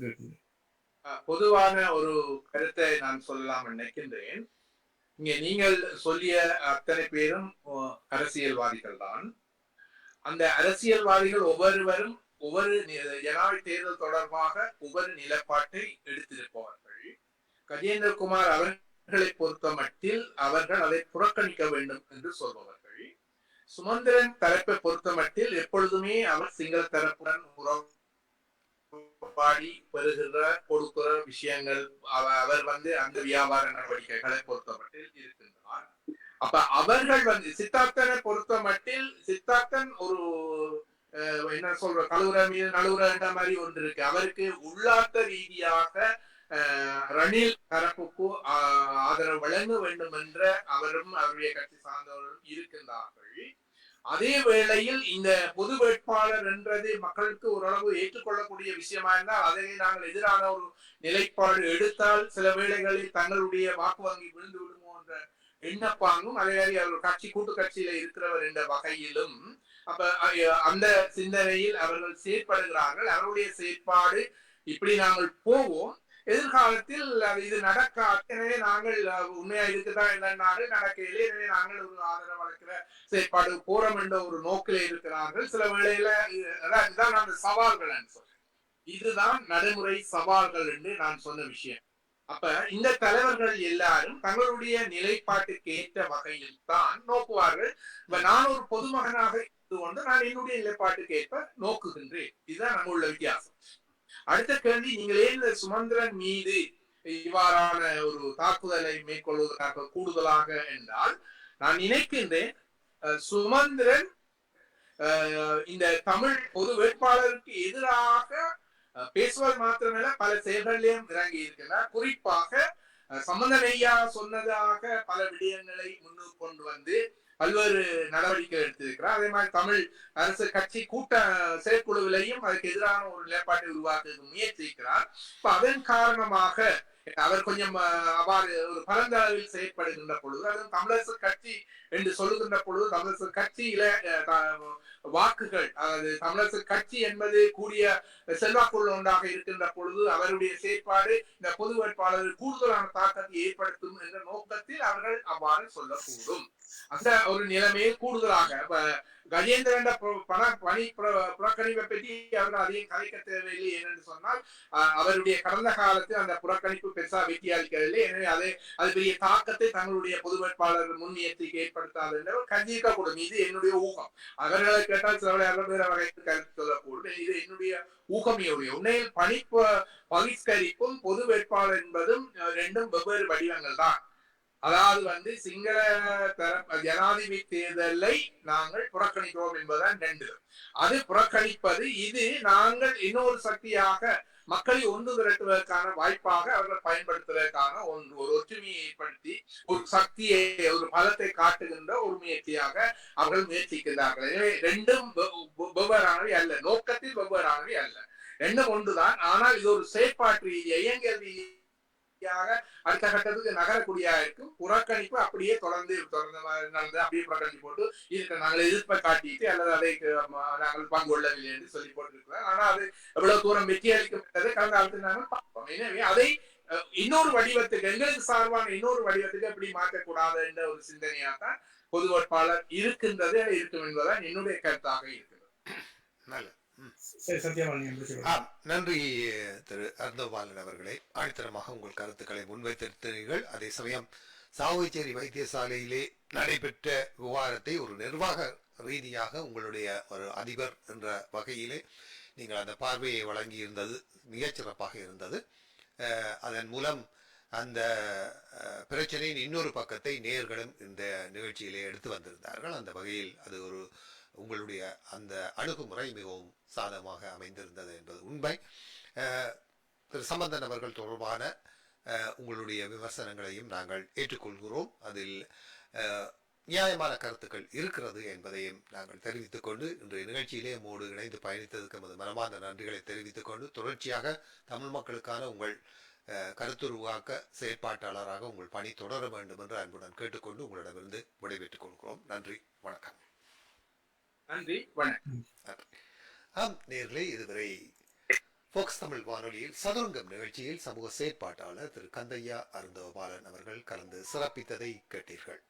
கேட்கிறேன். பொதுவான ஒரு கருத்தை நான் சொல்லலாம் நினைக்கின்றேன். இங்க நீங்கள் சொல்லிய அத்தனை பேரும் அரசியல்வாதிகள் தான். அந்த அரசியல்வாதிகள் ஒவ்வொருவரும் ஒவ்வொரு ஜனாதிபதி தேர்தல் தொடர்பாக ஒவ்வொரு நிலைப்பாட்டை எடுத்திருப்பவர்கள். கஜேந்திரகுமார் அவர்களை பொறுத்த மட்டில் அவர்கள் அதை புறக்கணிக்க வேண்டும் என்று சொல்பவர்கள். சுமந்திரன் தரப்பை பொறுத்த மட்டில் எப்பொழுதுமே அவர் சிங்கள தரப்புடன் உறவாடி பெறுகிற கொடுக்கிற விஷயங்கள் அவர் அந்த வியாபார நடவடிக்கைகளை பொறுத்த மட்டில் இருக்கின்றார். அப்ப அவர்கள் வந்து சித்தார்த்தனை பொறுத்த மட்டில் சித்தார்த்தன் ஒரு என்ன சொல்ற கழுவுற மீது நழுவுற மாதிரி ஒன்று இருக்கு. அவருக்கு உள்ளார்த்த ரீதியாக ரணில் தரப்புக்கு ஆதரவு வழங்க வேண்டும் என்ற அவரும் அவருடைய கட்சி சார்ந்தவர்களும் இருக்கின்றார்கள். அதே வேளையில் இந்த பொது வேட்பாளர் என்றது மக்களுக்கு ஓரளவு ஏற்றுக்கொள்ளக்கூடிய விஷயமா இருந்தால் அதை நாங்கள் எதிரான ஒரு நிலைப்பாடு எடுத்தால் சில வேளைகளில் தங்களுடைய வாக்கு வங்கி விழுந்து விடுமோ என்ற எண்ணப்பாங்கும் அதே மாதிரி அவர் கட்சி கூட்டு கட்சியில இருக்கிறவர் என்ற வகையிலும் அப்ப அந்த சிந்தனையில் அவர்கள் செயற்படுகிறார்கள். அவருடைய செயற்பாடு இப்படி நாங்கள் போவோம், எதிர்காலத்தில் இது நடக்காது, எனவே நாங்கள் உண்மையா இருக்குதான் இல்லைன்னாரு நடக்கையிலே, எனவே நாங்கள் ஒரு ஆதரவு வளர்க்கிற செயற்பாடு போறோம் என்ற ஒரு நோக்கில இருக்கிறார்கள். சில வேளையில இதுதான் அந்த சவால்கள் சொல்றேன், இதுதான் நடைமுறை சவால்கள் என்று நான் சொன்ன விஷயம். அப்ப இந்த தலைவர்கள் எல்லாரும் தங்களுடைய நிலைப்பாட்டுக்கு ஏற்ற வகையில் தான் நோக்குவார்கள். இப்ப நான் ஒரு பொதுமகனாக இருந்து கொண்டு நான் என்னுடைய நிலைப்பாட்டுக்கு ஏற்ப நோக்குகின்றேன். இதுதான் நம்ம உள்ள வித்தியாசம். அடுத்த கேள்வி, நீங்கள் ஏன் சுமந்திரன் மீது இவ்வாறான ஒரு தாக்குதலை மேற்கொள்வதற்காக கூடுதலாக என்றால், நான் நினைக்கின்றேன் சுமந்திரன் இந்த தமிழ் பொது வேட்பாளருக்கு எதிராக பேசுவது மாத்திரமல்ல பல செயல்களிலும் இறங்கி இருக்கின்றார். குறிப்பாக சம்பந்தன் ஐயா சொன்னதாக பல விடயங்களை முன்னுக்கு கொண்டு வந்து பல்வேறு நடவடிக்கை எடுத்திருக்கிறார். அதே மாதிரி தமிழ் அரசு கட்சி கூட்ட செயற்குழுவிலையும் அதுக்கு எதிரான ஒரு நிலைப்பாட்டை உருவாக்க முயற்சிக்கிறார். இப்ப அதன் காரணமாக அவர் கொஞ்சம் அவ்வாறு ஒரு பரந்த அளவில் செயற்படுகின்ற பொழுது, அதுவும் தமிழரசு கட்சி என்று சொல்லுகின்ற பொழுது தமிழரசு கட்சியில வாக்குகள், அதாவது தமிழரசு கட்சி என்பது கூடிய செல்வாக்குள்ள ஒன்றாக இருக்கின்ற பொழுது அவருடைய செயற்பாடு இந்த பொது வேட்பாளர் கூடுதலான தாக்கத்தை ஏற்படுத்தும் என்ற நோக்கத்தில் அவர்கள் அவ்வாறு சொல்லக்கூடும். அந்த ஒரு நிலைமையை கூடுதலாக கஜேந்திரன் பணி புறக்கணிப்பை பற்றி அவர்கள் அதிகம் கலைக்க தேவையில்லை. ஏனென்று சொன்னால் அவருடைய கடந்த காலத்தில் அந்த புறக்கணிப்பு பெருசா வெற்றி அளிக்கவில்லை. எனவே அது பெரிய தாக்கத்தை தங்களுடைய பொது வேட்பாளர் முன்னியத்திற்கு ஏற்படுத்தாது என்று கண்டிக்கக்கூடும். இது என்னுடைய ஊகம். அவர்களை கேட்டால் சில வேறு வகைக்கு கருத்து சொல்லக்கூடும். இது என்னுடைய ஊகமையுடைய உண்மையில் பகிஷ்கரிப்பும் பொது வேட்பாளர் என்பதும் ரெண்டும் வெவ்வேறு வடிவங்கள் தான். அதாவது சிங்கள ஜனாதிபதி தேர்தலை நாங்கள் புறக்கணிக்கிறோம் என்பதுதான் ரெண்டு. அது புறக்கணிப்பது, இது நாங்கள் இன்னொரு சக்தியாக மக்களை ஒன்று திரட்டுவதற்கான வாய்ப்பாக அவர்கள் பயன்படுத்துவதற்கான ஒரு ஒற்றுமையை ஏற்படுத்தி ஒரு சக்தியை ஒரு பலத்தை காட்டுகின்ற ஒரு முயற்சியாக அவர்கள் முயற்சிக்கின்றார்கள். எனவே ரெண்டும் வெவ்வேறானவை அல்ல, நோக்கத்தில் வெவ்வேறானவை அல்ல, ரெண்டும் ஒன்றுதான். ஆனால் இது ஒரு செயற்பாட்டு ரீதியாக இயங்கியல் அடுத்த கட்டத்துக்கு நகரக்கூடிய இருக்கும். புறக்கணிப்பு அப்படியே தொடர்ந்து நடந்து அப்படியே புறக்கணிப்பு போட்டு இதுக்கு நாங்கள் எதிர்ப்பை காட்டிட்டு அல்லது அதை நாங்கள் பங்கு கொள்ளவில்லை என்று சொல்லி போட்டிருக்கிறோம். ஆனா அது எவ்வளவு தூரம் வெற்றி அளிக்கப்பட்டது கடந்த காலத்தில் நாங்கள் பார்ப்போம். எனவே அதை இன்னொரு வடிவத்துக்கு, எங்களுக்கு சார்பான இன்னொரு வடிவத்துக்கு எப்படி மாற்றக்கூடாது என்ற ஒரு சிந்தனையாகத்தான் பொது வேட்பாளர் இருக்கின்றது, இருக்கும் என்பதுதான் என்னுடைய கருத்தாக இருக்கிறது. நல்லது. நன்றி திரு அருந்தோபாலன் அவர்களே, ஆழ்த்தரமாக உங்கள் கருத்துக்களை முன்வைத்திருக்கிறீர்கள். அதே சமயம் சாவகச்சேரி வைத்தியசாலையிலே நடைபெற்ற விவகாரத்தை ஒரு நிர்வாக ரீதியாக உங்களுடைய ஒரு அதிபர் என்ற வகையிலே நீங்கள் அந்த பார்வையை வழங்கி இருந்தது மிகச்சிறப்பாக இருந்தது. அதன் மூலம் அந்த பிரச்சனையின் இன்னொரு பக்கத்தை நேயர்களும் இந்த நிகழ்ச்சியிலே எடுத்து வந்திருந்தார்கள். அந்த வகையில் அது ஒரு உங்களுடைய அந்த அணுகுமுறை மிகவும் சாதகமாக அமைந்திருந்தது என்பது உண்மை. திரு சம்பந்தன் அவர்கள் தொடர்பான உங்களுடைய விமர்சனங்களையும் நாங்கள் ஏற்றுக்கொள்கிறோம். அதில் நியாயமான கருத்துக்கள் இருக்கிறது என்பதையும் நாங்கள் தெரிவித்துக் கொண்டு இன்றைய நிகழ்ச்சியிலே மோடு இணைந்து பயணித்ததற்கு நமது மனமார்ந்த நன்றிகளை தெரிவித்துக் கொண்டு, தொடர்ச்சியாக தமிழ் மக்களுக்கான உங்கள் கருத்துருவாக்க செயற்பாட்டாளராக உங்கள் பணி தொடர வேண்டும் என்று அன்புடன் கேட்டுக்கொண்டு உங்களிடமிருந்து விடைபெற்றுக் கொள்கிறோம். நன்றி, வணக்கம். நன்றி, வணக்கம். நேர்களே, இதுவரை போக்ஸ் தமிழ் வானொலியில் சதுரங்கம் நிகழ்ச்சியில் சமூக செயற்பாட்டாளர் திரு கந்தையா அருந்தோபாலன் அவர்கள் கலந்து சிறப்பித்ததை கேட்டீர்கள்.